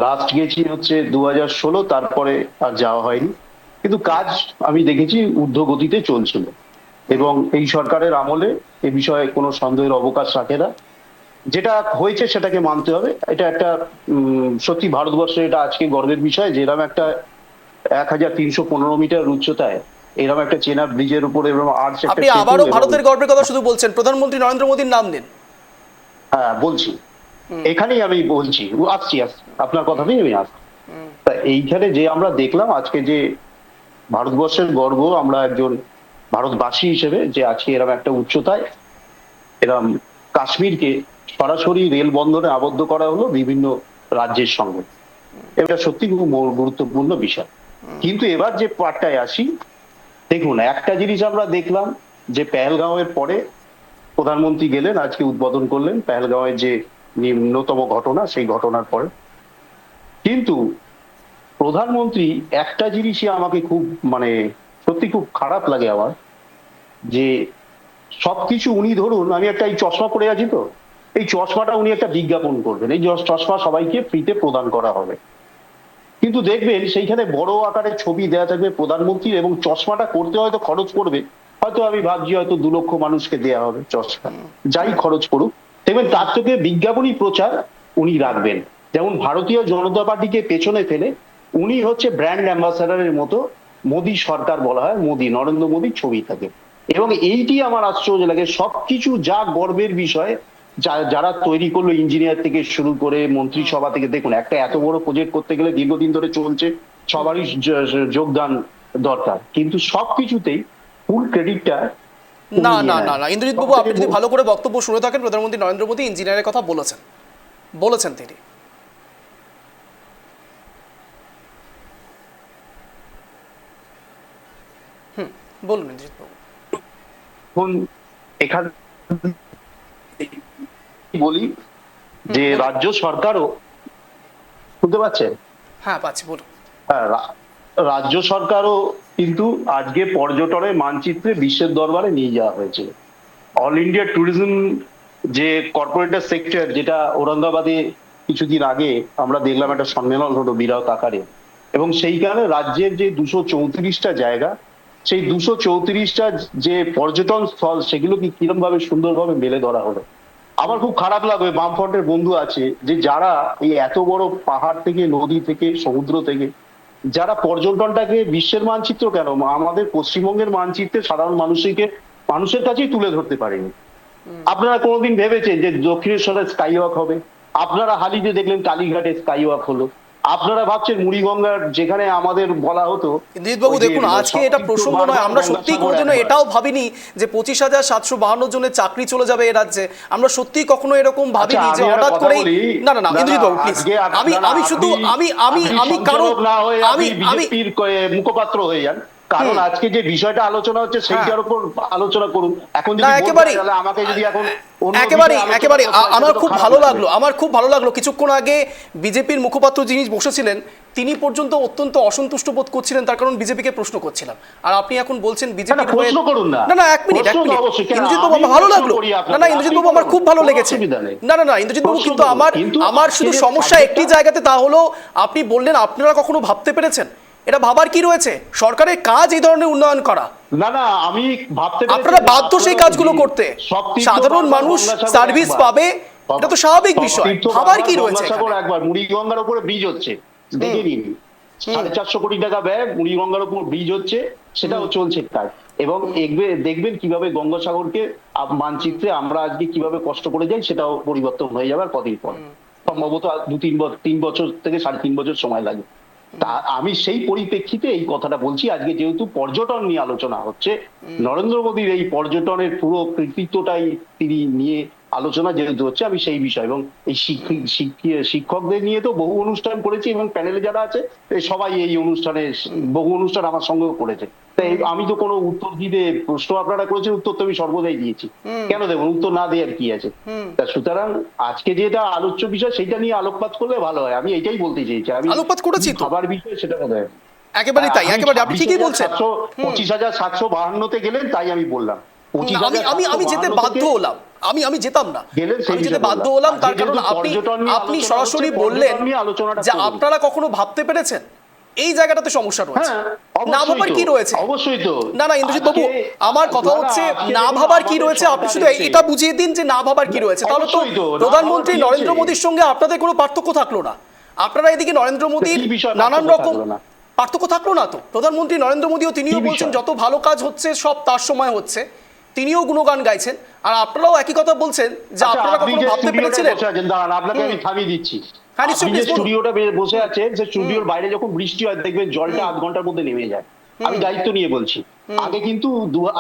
লাস্ট গেছি হচ্ছে 2016, তারপরে আর যাওয়া হয়নি। কিন্তু কাজ আমি দেখেছি ঊর্ধ্বগতিতে চলছিল, এবং এই সরকারের আমলে এ বিষয়ে কোনো সন্দেহের অবকাশ রাখে না। যেটা হয়েছে সেটাকে মানতে হবে। এটা একটা সত্যি ভারতবর্ষে এটা আজকে গর্বের বিষয় যে এরকম একটা 1315 মিটার উচ্চতায় এরকম একটা চেনাব ব্রিজের উপরে এবং আপনি আবারও ভারতের গর্বের কথা শুধু বলছেন, প্রধানমন্ত্রী নরেন্দ্র মোদীর নাম নেন। হ্যাঁ বলছি, এখানেই আমি বলছি, আসছি আপনার কথাতেই আমি আসছি। তা এইখানে যে আমরা দেখলাম আজকে যে ভারতবর্ষের গর্ব, আমরা একজন ভারতবাসী হিসেবে যে আজকে এরকম একটা উচ্চতায় এরকম কাশ্মীরকে সরাসরি রেল বন্দরে আবদ্ধ করা হলো বিভিন্ন রাজ্যের সঙ্গে, এটা সত্যি খুব গুরুত্বপূর্ণ বিষয়। কিন্তু এবার যে পার্টটায় আসি, দেখুন একটা জিনিস আমরা দেখলাম যে পেহেলগাঁওয়ের পরে প্রধানমন্ত্রী গেলেন, আজকে উদ্বোধন করলেন পেহেলগাঁওয়ের যে নিম্নতম ঘটনা, সেই ঘটনার পরে। কিন্তু প্রধানমন্ত্রী একটা জিনিসই আমাকে খুব সত্যি খুব খারাপ লাগে আমার, যে সবকিছু উনি ধরুন, আমি একটা এই চশমা পরে আছি, তো এই চশমাটা উনি একটা বিজ্ঞাপন করবেন, এই চশমা সবাইকে ফ্রিতে প্রদান করা হবে। কিন্তু দেখবেন সেইখানে বড় আকারে ছবি দেওয়া থাকবে প্রধানমন্ত্রীর, এবং চশমাটা করতে হয়তো খরচ করবে, হয়তো আমি ভাবছি হয়তো 2 লক্ষ মানুষকে দেয়া হবে চশমা, যাই খরচ করুক, দেখবেন তার থেকে বিজ্ঞাপনী প্রচার উনি রাখবেন। যেমন ভারতীয় জনতা পার্টিকে পেছনে ফেলে উনি হচ্ছে ব্র্যান্ড অ্যাম্বাসাডারের মতো মোদী সরকার বলা হয়, মোদী, নরেন্দ্র মোদীর ছবি থাকে। এবং এইটি আমার আশ্চর্য লাগে, সবকিছু যা গর্বের বিষয়, যারা তৈরি করলো, ইঞ্জিনিয়ার থেকে শুরু করে মন্ত্রিসভা থেকে, দেখুন একটা এত বড় প্রজেক্ট করতে গেলে দীর্ঘদিন ধরে চলছে, সবারই যোগদান দরকার, কিন্তু সবকিছুতেই ফুল ক্রেডিটটা না না না না ইন্দ্রজিৎ বাবু, আপনি যদি ভালো করে বক্তব্য শুনে থাকেন, প্রধানমন্ত্রী নরেন্দ্র মোদী ইঞ্জিনিয়ারের কথা বলেছেন তিনি। বলুন ইন্দ্রজিৎ বাবু। এখন এখানে বলি যে রাজ্য সরকারও, শুনতে পাচ্ছেন? হ্যাঁ পাচ্ছি, বলুন। হ্যাঁ, রাজ্য সরকারও কিন্তু আজকে পর্যটনের মানচিত্রে বিশ্বের দরবারে নিয়ে যাওয়া হয়েছে। অল ইন্ডিয়া ট্যুরিজম যে কর্পোরেটর সেক্টর, যেটা ঔরঙ্গাবাদে কিছুদিন আগে আমরা দেখলাম একটা সম্মেলন হলো বিরাট আকারে, এবং সেইখানে রাজ্যের যে 234টা জায়গা, সেই 234টা যে পর্যটন স্থল, সেগুলো কি কিরম ভাবে সুন্দরভাবে মেলে ধরা হলো। আমার খুব খারাপ লাগবে, বামফ্রন্টের বন্ধু আছে যে যারা এই এত বড় পাহাড় থেকে, নদী থেকে, সমুদ্র থেকে, যারা পর্যটনটাকে বিশ্বের মানচিত্র কেন আমাদের পশ্চিমবঙ্গের মানচিত্রে সাধারণ মানুষের কাছেই তুলে ধরতে পারেনি। আপনারা কোনোদিন ভেবেছেন যে দক্ষিণেশ্বরে স্কাই ওয়াক হবে? আপনারা হালিতে দেখলেন কালীঘাটে স্কাই ওয়াক হলো। আপনারা ভাবছেন মুড়িগঙ্গার, যেখানে আমাদের বলা হতো। ইন্দ্রজিৎ বাবু দেখুন, আজকে এটা প্রসঙ্গ নয়, আমরা সত্যি কোনোদিনও এটাও ভাবিনি যে 25,752 জনের চাকরি চলে যাবে এ রাজ্যে। আমরা সত্যি কখনো এরকম ভাবিনি যে হঠাৎ করেই। না না না ইন্দ্রজিৎ বাবু প্লিজ, আমি শুধু আমি কারো বিজেপির মুখপাত্র হয়ে যান, কারণ আজকে যে বিষয়টা আলোচনা হচ্ছে সেইটার উপর আলোচনা করুন। এখন যদি আমাকে যদি এখন একেবারে আমার খুব ভালো লাগলো কিছুক্ষণ আগে বিজেপির মুখপাত্র যিনি বসেছিলেন তিনি পর্যন্ত অত্যন্ত অসন্তুষ্ট বোধ করছিলেন, তার কারণ বিজেপিকে প্রশ্ন করছিলাম, আর আপনি এখন বলছেন বিজেপি। প্রশ্ন করুন না। না এক মিনিট ইন্দ্রজিৎ বাবু, আমার ভালো লাগলো। না ইন্দ্রজিৎ বাবু, আমার খুব ভালো লেগেছে। না ইন্দ্রজিৎ বাবু, কিন্তু আমার শুধু সমস্যা একটি জায়গাতে, তা হলো আপনি বললেন আপনারা কখনো ভাবতে পেরেছেন? এটা ভাবার কি রয়েছে? সরকারের কাজ এই ধরনের উন্নয়ন করা। না আমি ভাবতে, আপনারা বাধ্য সেই কাজগুলো করতে, সাধারণ মানুষ সার্ভিস পাবে, এটা তো স্বাভাবিক বিষয়। ভাবার কি রয়েছে? একবার মুড়িগঙ্গার উপরে ব্রিজ হচ্ছে, দেখে নিন, 450 কোটি টাকা ব্যয়, মুড়িগঙ্গার উপর ব্রিজ হচ্ছে, সেটাও চলছে কাজ। এবং দেখবেন কিভাবে গঙ্গাসাগরকে মানচিত্রে আমরা আজকে কিভাবে কষ্ট করে যাই, সেটাও পরিবর্তন হয়ে যাবে আর কদিন পর, সম্ভবত 2-3 বছর থেকে 3.5 বছর সময় লাগে। তা আমি সেই পরিপ্রেক্ষিতে এই কথাটা বলছি। আজকে যেহেতু পর্যটন নিয়ে আলোচনা হচ্ছে, নরেন্দ্র মোদীর এই পর্যটনের পুরো কৃতিত্বটাই তিনি নিয়ে আলোচনা যেহেতু হচ্ছে, আমি সেই বিষয়, এবং এই শিক্ষকদের নিয়ে তো বহু অনুষ্ঠান করেছি, এবং প্যানেলে যারা আছে সবাই এই অনুষ্ঠানে বহু অনুষ্ঠান আমার সঙ্গেও করেছে। তাই আমি তো কোনো উত্তর দিতে, প্রশ্ন আপনারা করেছেন, উত্তর তো আমি সর্বদাই দিয়েছি, কেন দেবেন? উত্তর না দেওয়ার কি আছে? তা সুতরাং আজকে যেটা আলোচ্য বিষয়, সেটা নিয়ে আলোকপাত করলে ভালো হয়, আমি এটাই বলতে চাইছি। আমি আলোকপাত করেছি তো, খাবার বিষয় সেটা কথা একেবারে তাই, একেবারে আপনি ঠিকই বলছেন। 25,752-তে গেলেন, তাই আমি বললাম। আমি যেতে বাধ্য হলাম, আমি যেতাম না, আমি যেতে বাধ্য হলাম, তার কারণ আপনি সরাসরি বললেন যে আপনারা কখনো ভাবতে পেরেছেন? এই জায়গাটাতে সমস্যা রয়েছে। না ভাবার কি রয়েছে? অবশ্যই তো। না ইন্দ্রজিৎ বাবু, আমার কথা হচ্ছে না ভাবার কি রয়েছে, আপনি শুধু এটা বুঝিয়ে দিন যে না ভাবার কি রয়েছে, তাহলে তো প্রধানমন্ত্রী নরেন্দ্র মোদীর সঙ্গে আপনাদের কোনো পার্থক্য থাকলো না। আপনারা এদিকে নরেন্দ্র মোদীর নানান রকম পার্থক্য থাকলো না তো। প্রধানমন্ত্রী নরেন্দ্র মোদীও তিনিও বলছেন যত ভালো কাজ হচ্ছে সব তার সময় হচ্ছে, তিনিও গুণগান গাইছেন, আর আপনারাও একই কথা বলছেন যে আপনারা কখনো ভাবতে পেরেছিলেন? আপনাকে আমি থামিয়ে দিচ্ছি। স্টুডিওটা বসে আছে, যে স্টুডিওর বাইরে যখন বৃষ্টি হয় দেখবেন জলটা আধ ঘন্টার মধ্যে নেমে যায়। আমি দায়িত্ব নিয়ে বলছি, আগে কিন্তু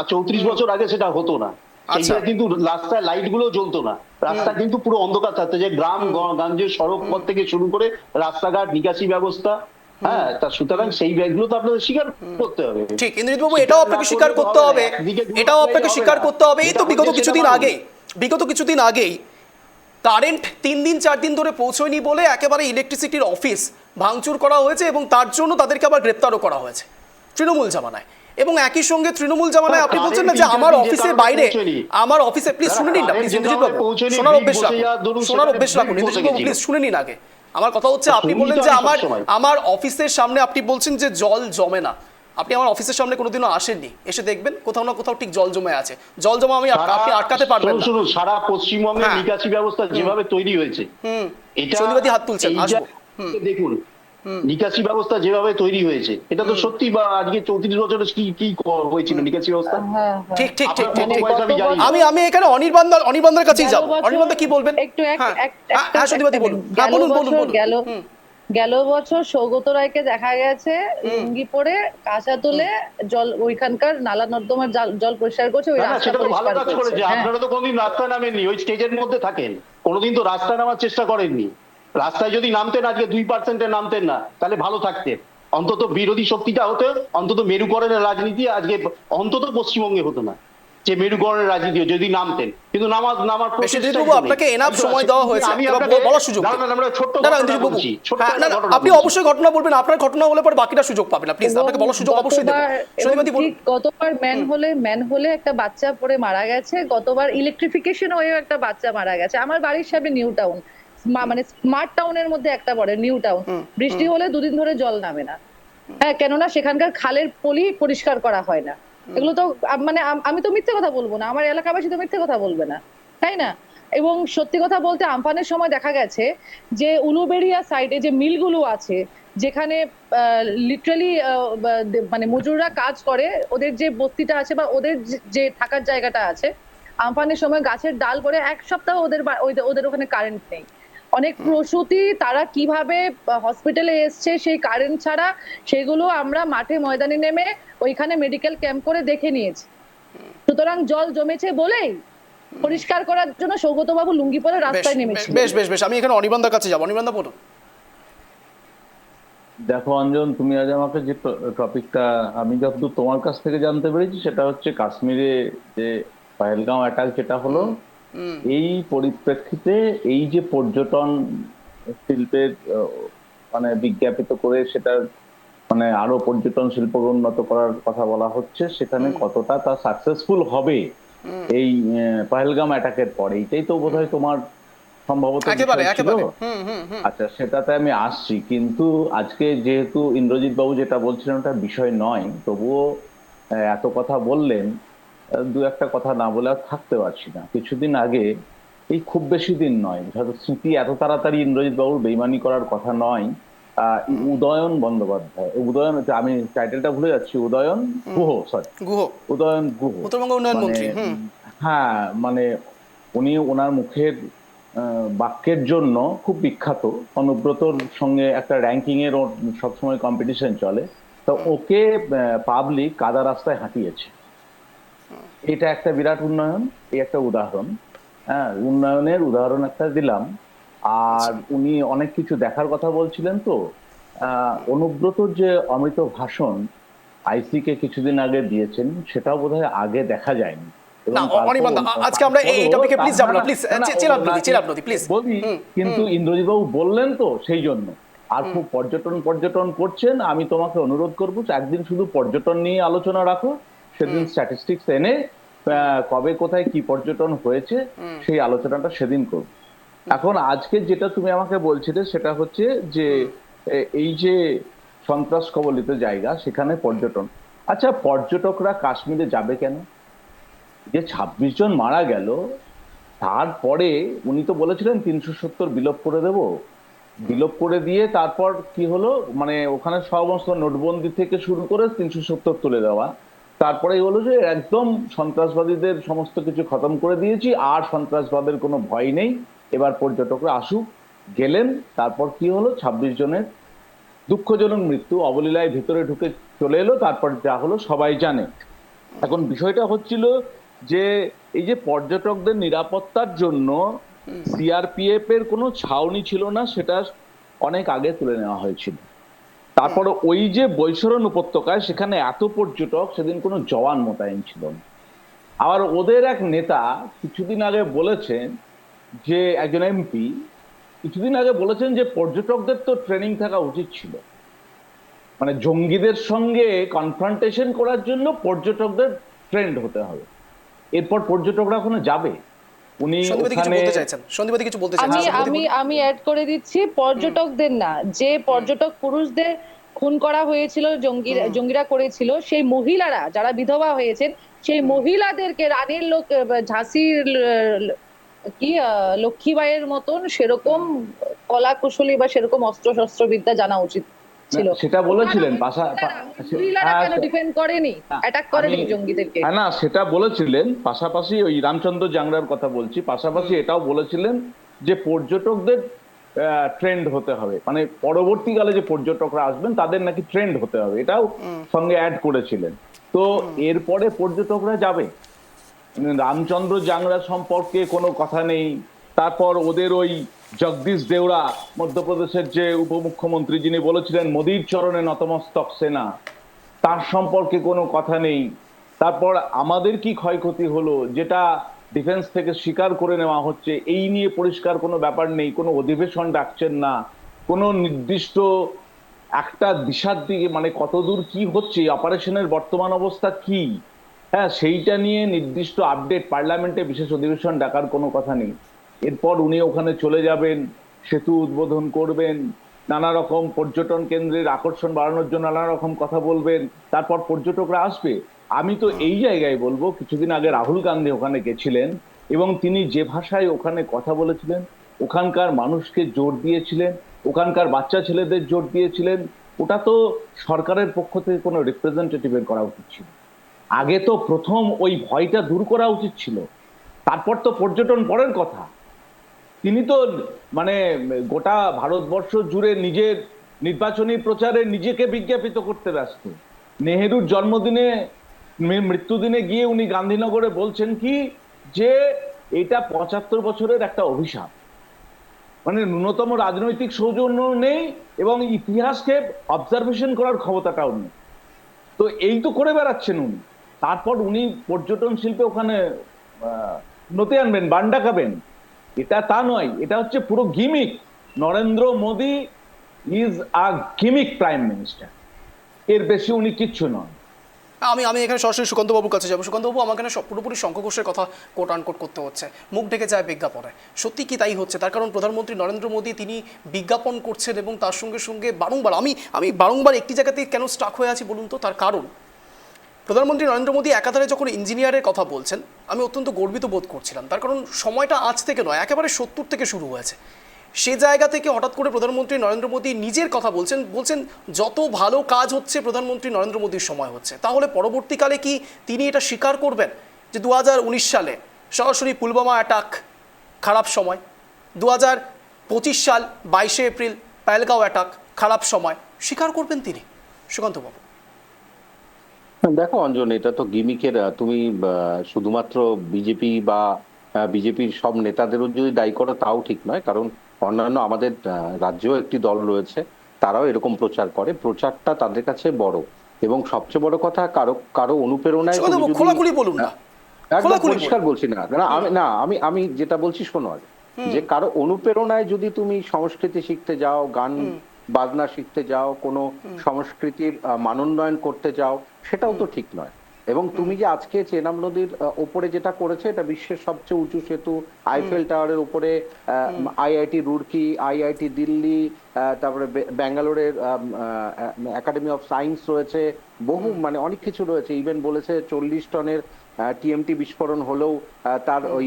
34 বছর আগে সেটা হতো না। সেইটা কিন্তু রাস্তায় লাইট গুলো জ্বলতো না, রাস্তা কিন্তু পুরো অন্ধকার থাকতো, যে গ্রাম গঞ্জের সড়ক পথ থেকে শুরু করে রাস্তাঘাট, নিকাশি ব্যবস্থা। হ্যাঁ, তা সুতরাং সেই ব্যাগগুলো তো আপনাদের স্বীকার করতে হবে। ঠিক ইন্দ্রজিৎ বাবু, এটাও আপনাকে স্বীকার করতে হবে, এই তো বিগত কিছুদিন আগেই কারেন্ট 3 দিন 4 দিন ধরে পৌঁছয়নি বলে একেবারে ইলেকট্রিসিটির অফিস ভাঙচুর করা হয়েছে, এবং তার জন্য তাদেরকে আবার গ্রেপ্তারও করা হয়েছে তৃণমূল জামানায়। এবং একই সঙ্গে তৃণমূল জামানায় আপনি বলছেন না যে আমার অফিসের বাইরে, আমার অফিসে, প্লিজ শুনে নিন না, প্লিজ ইন্দ্রজিৎ বাবু, শোনার অভ্যেস রাখুন ইন্দ্রজিৎ বাবু, প্লিজ শুনে নিন আগে। আমার কথা হচ্ছে আপনি শুনি বললেন তো যে আমি আমার সবসময়। আমার অফিসের সামনে আপনি বলছেন যে জল জমে না, আপনি আমার অফিসের সামনে কোনোদিনও আসেননি, এসে দেখবেন কোথাও না কোথাও ঠিক জল জমে আছে, জল জমা আপনি আটকাতে পারবেন না। শুনুন, সারা পশ্চিমবঙ্গের হ্যাঁ। নিকাশি ব্যবস্থা যেভাবে তৈরি হয়েছে, এটা সন্দীপবাদী হাত তুলছেন, এই আসবো। দেখুন, নিকাশি ব্যবস্থা যেভাবে তৈরি হয়েছে, এটা তো সত্যি, বা আজকে 34 বছরে কি কি হয়েছিল নিকাশি ব্যবস্থা? হ্যাঁ, হ্যাঁ। ঠিক ঠিক ঠিক ঠিক আপনার ঠিক। বয়স আমি জানি না। আমি এখানে অনির্বাণদার কাছেই যাব। গেল বছর- অনির্বাণদা কি বলবেন? একটু হ্যাঁ হ্যাঁ, সন্দীপবাদী বলুন। হ্যাঁ, বলুন বলুন বলুন। গেল বছর সৌগত রায়কে দেখা গেছে লুঙ্গি পরে কাঁচা তুলে জল ওইখানকার নালা নর্দমার জল পরিষ্কার করছে, ওই না, না, রাস্তা সেটা তো ভালো পরিষ্কার কাজ করছে। করেছে। হ্যাঁ। আপনারা তো কোনোদিন রাস্তায় নামেননি, ওই স্টেজের মধ্যে থাকেন, কোনোদিন তো রাস্তায় নামার চেষ্টা করেননি। রাস্তায় যদি নামতেন, আজকে 2% নামতেন না, তাহলে ভালো থাকতেন। অন্তত বিরোধী শক্তিটা হতো, অন্তত মেরুকরণের রাজনীতি আজকে অন্তত পশ্চিমবঙ্গে হতো না, যে মেরুকরণের রাজনীতি যদি নামতেন। কিন্তু নামার বেশিরবাবু আপনাকে এনাফ সময় দেওয়া হয়েছে, আমি এবার আপনাকে বলার সুযোগ দিন। আমরা ছোট্ট না, না, ঘটনা ইন্দ্রজিৎ বাবু, বলছি, ছোট্ট হ্যাঁ, একটা না, ঘটনা আপনি বলছি। অবশ্যই ঘটনা বলবেন, আপনার ঘটনা হলে পরে বাকিটা সুযোগ পাবেন না, প্লিজ আপনাকে বলার সুযোগ অবশ্যই দেবো। সন্দীপবাদী বলুন। গতবার ম্যান হলে একটা বাচ্চা পড়ে মারা গেছে, গতবার ইলেকট্রিফিকেশন হয়েও একটা বাচ্চা মারা গেছে আমার বাড়ির সামনে, নিউ টাউন, মানে স্মার্ট টাউনের মধ্যে একটা পড়ে নিউ টাউন। বৃষ্টি হলে দুদিন ধরে জল নামে না। হ্যাঁ, কেননা সেখানকার খালের পলি পরিষ্কার করা হয় না। এগুলো তো মানে আমি তো মিথ্যে কথা বলবো না, আমার এলাকাবাসী তো মিথ্যে কথা বলবে না, তাই না? এবং সত্যি কথা বলতে আমফানের সময় দেখা গেছে যে উলুবেড়িয়া সাইডে যে মিলগুলো আছে, যেখানে লিটারালি মানে মজুররা কাজ করে, ওদের যে বস্তিটা আছে বা ওদের যে থাকার জায়গাটা আছে, আমফানের সময় গাছের ডাল পড়ে 1 সপ্তাহ ওদের ওখানে কারেন্ট নেই। অনেক প্রসূতি তারা কিভাবে হসপিটালে এসছে সেই কারেন্ট ছাড়া, সেগুলো আমরা মাঠে ময়দানে নেমে ওইখানে মেডিকেল ক্যাম্প করে দেখে নিয়েছি। সুতরাং জল জমেছে বলেই পরিষ্কার করার জন্য সৌগত বাবু লুঙ্গি পরে রাস্তায় নেমেছে। বেশ আমি এখানে অনির্বাণদার কাছে যাবো। অনির্বাণদা বলুন। দেখো অঞ্জন, তুমি আজ আমাকে যে টপিকটা, আমি যতদূর তোমার কাছ থেকে জানতে পেরেছি, সেটা হচ্ছে কাশ্মীরে যে পহেলগাঁও অ্যাটাক যেটা হলো, এই পরিপ্রেক্ষিতে এই যে পর্যটন শিল্পের মানে বিজ্ঞাপিত করে সেটা মানে আরো পর্যটন শিল্পকে উন্নত করার কথা বলা হচ্ছে, সেখানে কতটা তা সাকসেসফুল হবে এই পহেলগাঁও অ্যাটাকের পরে, এইটাই তো বোধহয় তোমার সম্ভবত বিষয় ছিল। আচ্ছা, সেটাতে আমি আসছি, কিন্তু আজকে যেহেতু ইন্দ্রজিৎ বাবু যেটা বলছিলেন ওটা বিষয় নয়, তবুও এত কথা বললেন, দু একটা কথা না বলে আর থাকতে পারছি না। কিছুদিন আগে, এই খুব বেশি দিন নয়, হয়তো স্মৃতি এত তাড়াতাড়ি ইন্দ্রজিৎ বাবুর বেইমানি করার কথা নয়, উদয়ন বন্দ্যোপাধ্যায়, আমি টাইটেলটা ভুলে যাচ্ছি, উদয়ন গুহ, উদয়ন গুহ, উত্তরবঙ্গ উন্নয়ন মন্ত্রী। হ্যাঁ, মানে উনি ওনার মুখের বাক্যের জন্য খুব বিখ্যাত। অনুব্রতর সঙ্গে একটা র্যাঙ্কিং এর সবসময় কম্পিটিশন চলে, তো ওকে পাবলিক কাদা রাস্তায় হাঁটিয়েছে। এটা একটা বিরাট উন্নয়ন, এই একটা উদাহরণ। হ্যাঁ, উন্নয়নের উদাহরণ একটা দিলাম। আর উনি অনেক কিছু দেখার কথা বলছিলেন, তো অনুব্রতর যে অমৃত ভাষণ আইসি কে কিছুদিন আগে দিয়েছেন, সেটাও বোধহয় আগে দেখা যায়নি। না, অনির্বাণদা, আজকে আমরা এই টপিকে প্লিজ যাব না, প্লিজ চিরাব নদী প্লিজ বলি, কিন্তু ইন্দ্রজিৎ বাবু বললেন তো সেই জন্য। আর খুব পর্যটন করছেন, আমি তোমাকে অনুরোধ করবো একদিন শুধু পর্যটন নিয়ে আলোচনা রাখো, সেদিন স্ট্যাটিস্টিক্স এনে কবে কোথায় কি পর্যটন হয়েছে সেই আলোচনাটা সেদিন করবো। এখন আজকে যেটা তুমি আমাকে বলছিলে সেটা হচ্ছে যে এই যে সন্ত্রাস কবলিত জায়গা, সেখানে পর্যটন। আচ্ছা, পর্যটকরা কাশ্মীরে যাবে কেন? যে 26 জন মারা গেল, তারপরে উনি তো বলেছিলেন 370 বিলোপ করে দেব, বিলোপ করে দিয়ে তারপর কি হলো, মানে ওখানে সমস্ত নোটবন্দি থেকে শুরু করে 370 তুলে দেওয়া, তারপরে হলো যে একদম সন্ত্রাসবাদীদের সমস্ত কিছু খতম করে দিয়েছি, আর সন্ত্রাসবাদের কোনো ভয় নেই, এবার পর্যটকরা আসুক। গেলেন, তারপর কি হলো, 26 জনের দুঃখজনক মৃত্যু, অবলীলায় ভিতরে ঢুকে চলে এলো, তারপর যা হলো সবাই জানে। এখন বিষয়টা হচ্ছিল যে এই যে পর্যটকদের নিরাপত্তার জন্য সিআরপিএফ এর কোনো ছাউনি ছিল না, সেটা অনেক আগে তুলে নেওয়া হয়েছিল। তারপরে ওই যে বৈশরণ উপত্যকায়, সেখানে এত পর্যটক, সেদিন কোনো জওয়ান মোতায়েন ছিল না। আবার ওদের এক নেতা কিছুদিন আগে বলেছেন যে, একজন এমপি কিছুদিন আগে বলেছেন যে পর্যটকদের তো ট্রেনিং থাকা উচিত ছিল, মানে জঙ্গিদের সঙ্গে কনফ্রন্টেশন করার জন্য পর্যটকদের ট্রেন্ড হতে হবে। এরপর পর্যটকরা ওখানে যাবে, উনি সন্দীপদি কিছু ওখানে বলতে চাইছেন, সন্দীপদি কিছু বলতে আমি চাইছেন। আমি আমি অ্যাড করে দিচ্ছি, পর্যটকদের না, যে পর্যটক পুরুষদের খুন করা হয়েছিল, জঙ্গিরা করেছিল, সেই মহিলারা যারা বিধবা হয়েছেন, সেই মহিলাদেরকে রানীর লোক ঝাঁসির কি লক্ষ্মীবাইয়ের মতন সেরকম কলা কুশলী বা সেরকম অস্ত্র শস্ত্র বিদ্যা জানা উচিত ছিল। সেটা বলেছিলেন মহিলারা কেন ডিফেন্ড করেনি, অ্যাটাক করেনি আমি- জঙ্গিদেরকে? না সেটা বলেছিলেন, পাশাপাশি ওই রামচন্দ্র জাংরার কথা বলছি, পাশাপাশি এটাও বলেছিলেন যে পর্যটকদের ট্রেন্ড হতে হবে, মানে পরবর্তীকালে যে পর্যটকরা আসবেন তাদের নাকি ট্রেন্ড হতে হবে, এটাও সঙ্গে অ্যাড করেছিলেন। তো এরপরে পর্যটকরা যাবে, রামচন্দ্র জাংরা সম্পর্কে কোনো কথা নেই। তারপর ওদের ওই জগদীশ দেওড়া, মধ্যপ্রদেশের যে উপমুখ্যমন্ত্রী, যিনি বলেছিলেন মোদির চরণে নতমস্তক সেনা, তার সম্পর্কে কোনো কথা নেই। তারপর আমাদের কি ক্ষয়ক্ষতি হলো যেটা ডিফেন্স থেকে স্বীকার করে নেওয়া হচ্ছে, এই নিয়ে পরিষ্কার কোনো ব্যাপার নেই, কোনো অধিবেশন ডাকছেন না, কোনো নির্দিষ্ট একটা দিশার দিকে, মানে কতদূর কি হচ্ছে, অপারেশনের বর্তমান অবস্থা কি, হ্যাঁ সেইটা নিয়ে নির্দিষ্ট আপডেট, পার্লামেন্টে বিশেষ অধিবেশন ডাকার কোনো কথা নেই। এরপর উনি ওখানে চলে যাবেন, সেতু উদ্বোধন করবেন, নানা রকম পর্যটন কেন্দ্রের আকর্ষণ বাড়ানোর জন্য নানা রকম কথা বলবেন, তারপর পর্যটকরা আসবে। আমি তো এই জায়গায় বলবো, কিছুদিন আগে রাহুল গান্ধী ওখানে গেছিলেন এবং তিনি যে ভাষায় ওখানে কথা বলেছিলেন, ওখানকার মানুষকে জোর দিয়েছিলেন, ওখানকার বাচ্চা ছেলেদের জোর দিয়েছিলেন, ওটা তো সরকারের পক্ষ থেকে কোনো রিপ্রেজেন্টেটিভের করা উচিত ছিল। আগে তো প্রথম ওই ভয়টা দূর করা উচিত ছিল, তারপর তো পর্যটন পরের কথা। তিনি তো মানে গোটা ভারতবর্ষ জুড়ে নিজের নির্বাচনী প্রচারে নিজেকে বিজ্ঞাপিত করতে ব্যস্ত। নেহেরুর জন্মদিনে, মৃত্যুদিনে গিয়ে উনি গান্ধীনগরে বলছেন কি যে এটা ৭৫ বছরের একটা অভিশাপ, মানে ন্যূনতম রাজনৈতিক সৌজন্য নেই এবং ইতিহাসকে অবজারভেশন করার ক্ষমতাটাও নেই। তো এই তো করে বেড়াচ্ছেন উনি। তারপর উনি পর্যটন শিল্পে ওখানে নতে আনবেন, বান ডাকাবেন, এটা তা নয়, এটা হচ্ছে পুরো gimmick. Narendra Modi is a gimmick prime minister, এর বেশি উনি কিচ্ছু নন। আমি এখানে সরাসরি সুকান্ত বাবুর কাছে যাবো। সুকান্ত বাবু, আমার এখানে পুরোপুরি শঙ্খ ঘোষের কথা কোট আনকোট করতে হচ্ছে, মুখ ঢেকে যায় বিজ্ঞাপনে। সত্যি কি তাই হচ্ছে? তার কারণ প্রধানমন্ত্রী নরেন্দ্র মোদী তিনি বিজ্ঞাপন করছেন এবং তার সঙ্গে সঙ্গে বারংবার আমি বারংবার একটি জায়গাতে কেন স্টাক হয়ে আছি বলুন তো? তার কারণ প্রধানমন্ত্রী নরেন্দ্র মোদী একাধারে যখন ইঞ্জিনিয়ারের কথা বলছেন, আমি অত্যন্ত গর্বিত বোধ করছিলাম। তার কারণ সময়টা আজ থেকে নয়, একেবারে ৭০ থেকে শুরু হয়েছে। সে জায়গা থেকে হঠাৎ করে প্রধানমন্ত্রী নরেন্দ্র মোদী নিজের কথা বলছেন যত ভালো কাজ হচ্ছে প্রধানমন্ত্রী নরেন্দ্র মোদীর সময় হচ্ছে। তাহলে পরবর্তীকালে কি তিনি এটা স্বীকার করবেন যে ২০১৯ সালে সরাসরি পুলওয়ামা অ্যাটাক খারাপ সময়, ২০২৫ সাল ২২শে এপ্রিল পেহেলগাঁও অ্যাটাক খারাপ সময়, স্বীকার করবেন তিনি? সুকান্ত বাবু, দেখো অঞ্জন, এটা তো গিমিকের, তুমি শুধুমাত্র বিজেপি বা বিজেপির সব নেতাদেরও যদি দায়ী করো তাও ঠিক নয়, কারণ অন্যান্য আমাদের রাজ্যেও একটি দল রয়েছে, তারাও এরকম প্রচার করে, প্রচারটা তাদের কাছে বড়। এবং সবচেয়ে বড় কথা, কারো কারো অনুপ্রেরণায় সুকান্ত বাবু খোলাখুলি বলুন না, একদম পরিষ্কার বলছি না, আমি যেটা বলছি শোনো আগে, যে কারো অনুপ্রেরণায় যদি তুমি সংস্কৃতি শিখতে যাও, গান বাজনা শিখতে যাও, কোনো সংস্কৃতির মানোন্নয়ন করতে যাও, সেটাও তো ঠিক নয়। এবং তুমি যে আজকে চেনাব নদীর ওপরে যেটা করেছে, এটা বিশ্বের সবচেয়ে উঁচু সেতু, আইফেল টাওয়ারের উপরে, আইআইটি রুড়কি, আইআইটি দিল্লি, তারপরে ব্যাঙ্গালোরের একাডেমি অফ সায়েন্স রয়েছে, বহু মানে অনেক কিছু রয়েছে। ইভেন বলেছে ৪০ টনের টিএমটি বিস্ফোরণ হলেও তার ওই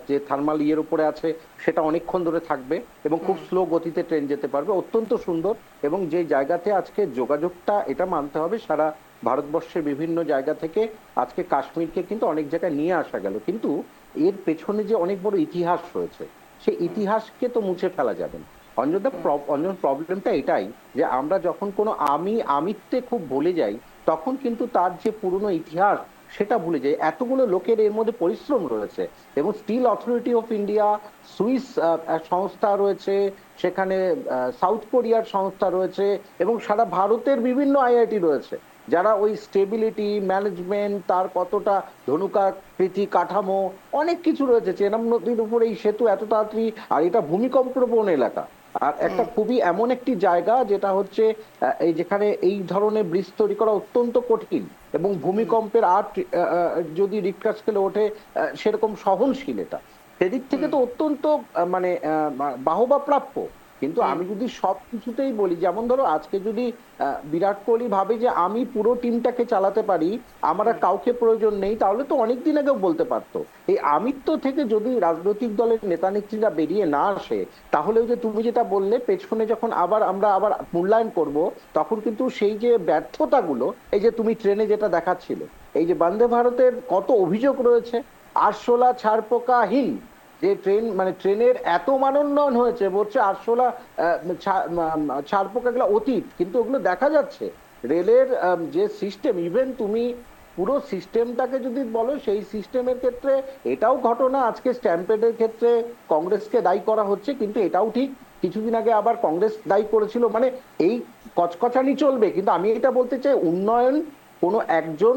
যে থার্মাল ইয়ের উপরে আছে সেটা অনেকক্ষণ ধরে থাকবে এবং খুব স্লো গতিতে ট্রেন যেতে পারবে, অত্যন্ত সুন্দর। এবং যে জায়গাতে আজকে যোগাযোগটা, এটা মানতে হবে, সারা ভারতবর্ষের বিভিন্ন জায়গা থেকে আজকে কাশ্মীরকে কিন্তু অনেক জায়গায় নিয়ে আসা গেল, কিন্তু এর পেছনে যে অনেক বড় ইতিহাস রয়েছে, সেই ইতিহাসকে তো মুছে ফেলা যাবে না। অঞ্জন, প্রবলেমটা এটাই যে আমরা যখন কোনো আমিত্বে খুব ভুলে যাই, তখন কিন্তু তার যে পুরনো ইতিহাস সেটা ভুলে যাই। এতগুলো লোকের এর মধ্যে পরিশ্রম রয়েছে, এবং Steel Authority of India, Swiss সংস্থা রয়েছে সেখানে, সাউথ কোরিয়ার সংস্থা রয়েছে, এবং সারা ভারতের বিভিন্ন আইআইটি রয়েছে, যারা ওই স্টেবিলিটি ম্যানেজমেন্ট, তার কতটা ধনুকাকৃতি কাঠামো, অনেক কিছু রয়েছে। চেনাব নদীর উপরে এই সেতু এত তাড়াতাড়ি, আর এটা ভূমিকম্প প্রবণ এলাকা, আর একটা খুবই এমন একটি জায়গা যেটা হচ্ছে এই যেখানে এই ধরনের ব্রিজ তৈরি করা অত্যন্ত কঠিন, এবং ভূমিকম্পের যদি রিক্টার স্কেলে ওঠে সেরকম সহনশীল এটা। সেদিক থেকে তো অত্যন্ত মানে বাহবা প্রাপ্য। কিন্তু আমি যদি সব কিছুতেই বলি, যেমন ধরো আজকে যদি বিরাট কোহলি ভাবে যে আমি পুরো টিমটাকে চালাতে পারি, আমার আর কাউকে প্রয়োজন নেই, তাহলে তো অনেকদিন আগেও বলতে পারতো। এই আমিত্ব থেকে যদি রাজনৈতিক দলের নেতা নেত্রীরা বেরিয়ে না আসে, তাহলে ওই যে তুমি যেটা বললে পেছনে যখন আমরা আবার মূল্যায়ন করব, তখন কিন্তু সেই যে ব্যর্থতাগুলো, এই যে তুমি ট্রেনে যেটা দেখাচ্ছিল, এই যে বন্দে ভারতের কত অভিযোগ রয়েছে, আরশোলা ছারপোকাহীন যে ট্রেন, মানে ট্রেনের এত মানোন্নয়ন হয়েছে, বলছে আরশোলা ছারপোকা, এগুলো অতীত, কিন্তু ওগুলো দেখা যাচ্ছে। রেলের যে সিস্টেম, ইভেন তুমি পুরো সিস্টেমটাকে যদি বলো, সেই সিস্টেমের ক্ষেত্রে এটাও ঘটনা, আজকে স্ট্যাম্পেডের ক্ষেত্রে কংগ্রেসকে দায়ী করা হচ্ছে, কিন্তু এটাও ঠিক কিছুদিন আগে আবার কংগ্রেস দায়ী করেছিল। মানে এই কচকচানি চলবে, কিন্তু আমি এটা বলতে চাই, উন্নয়ন কোনো একজন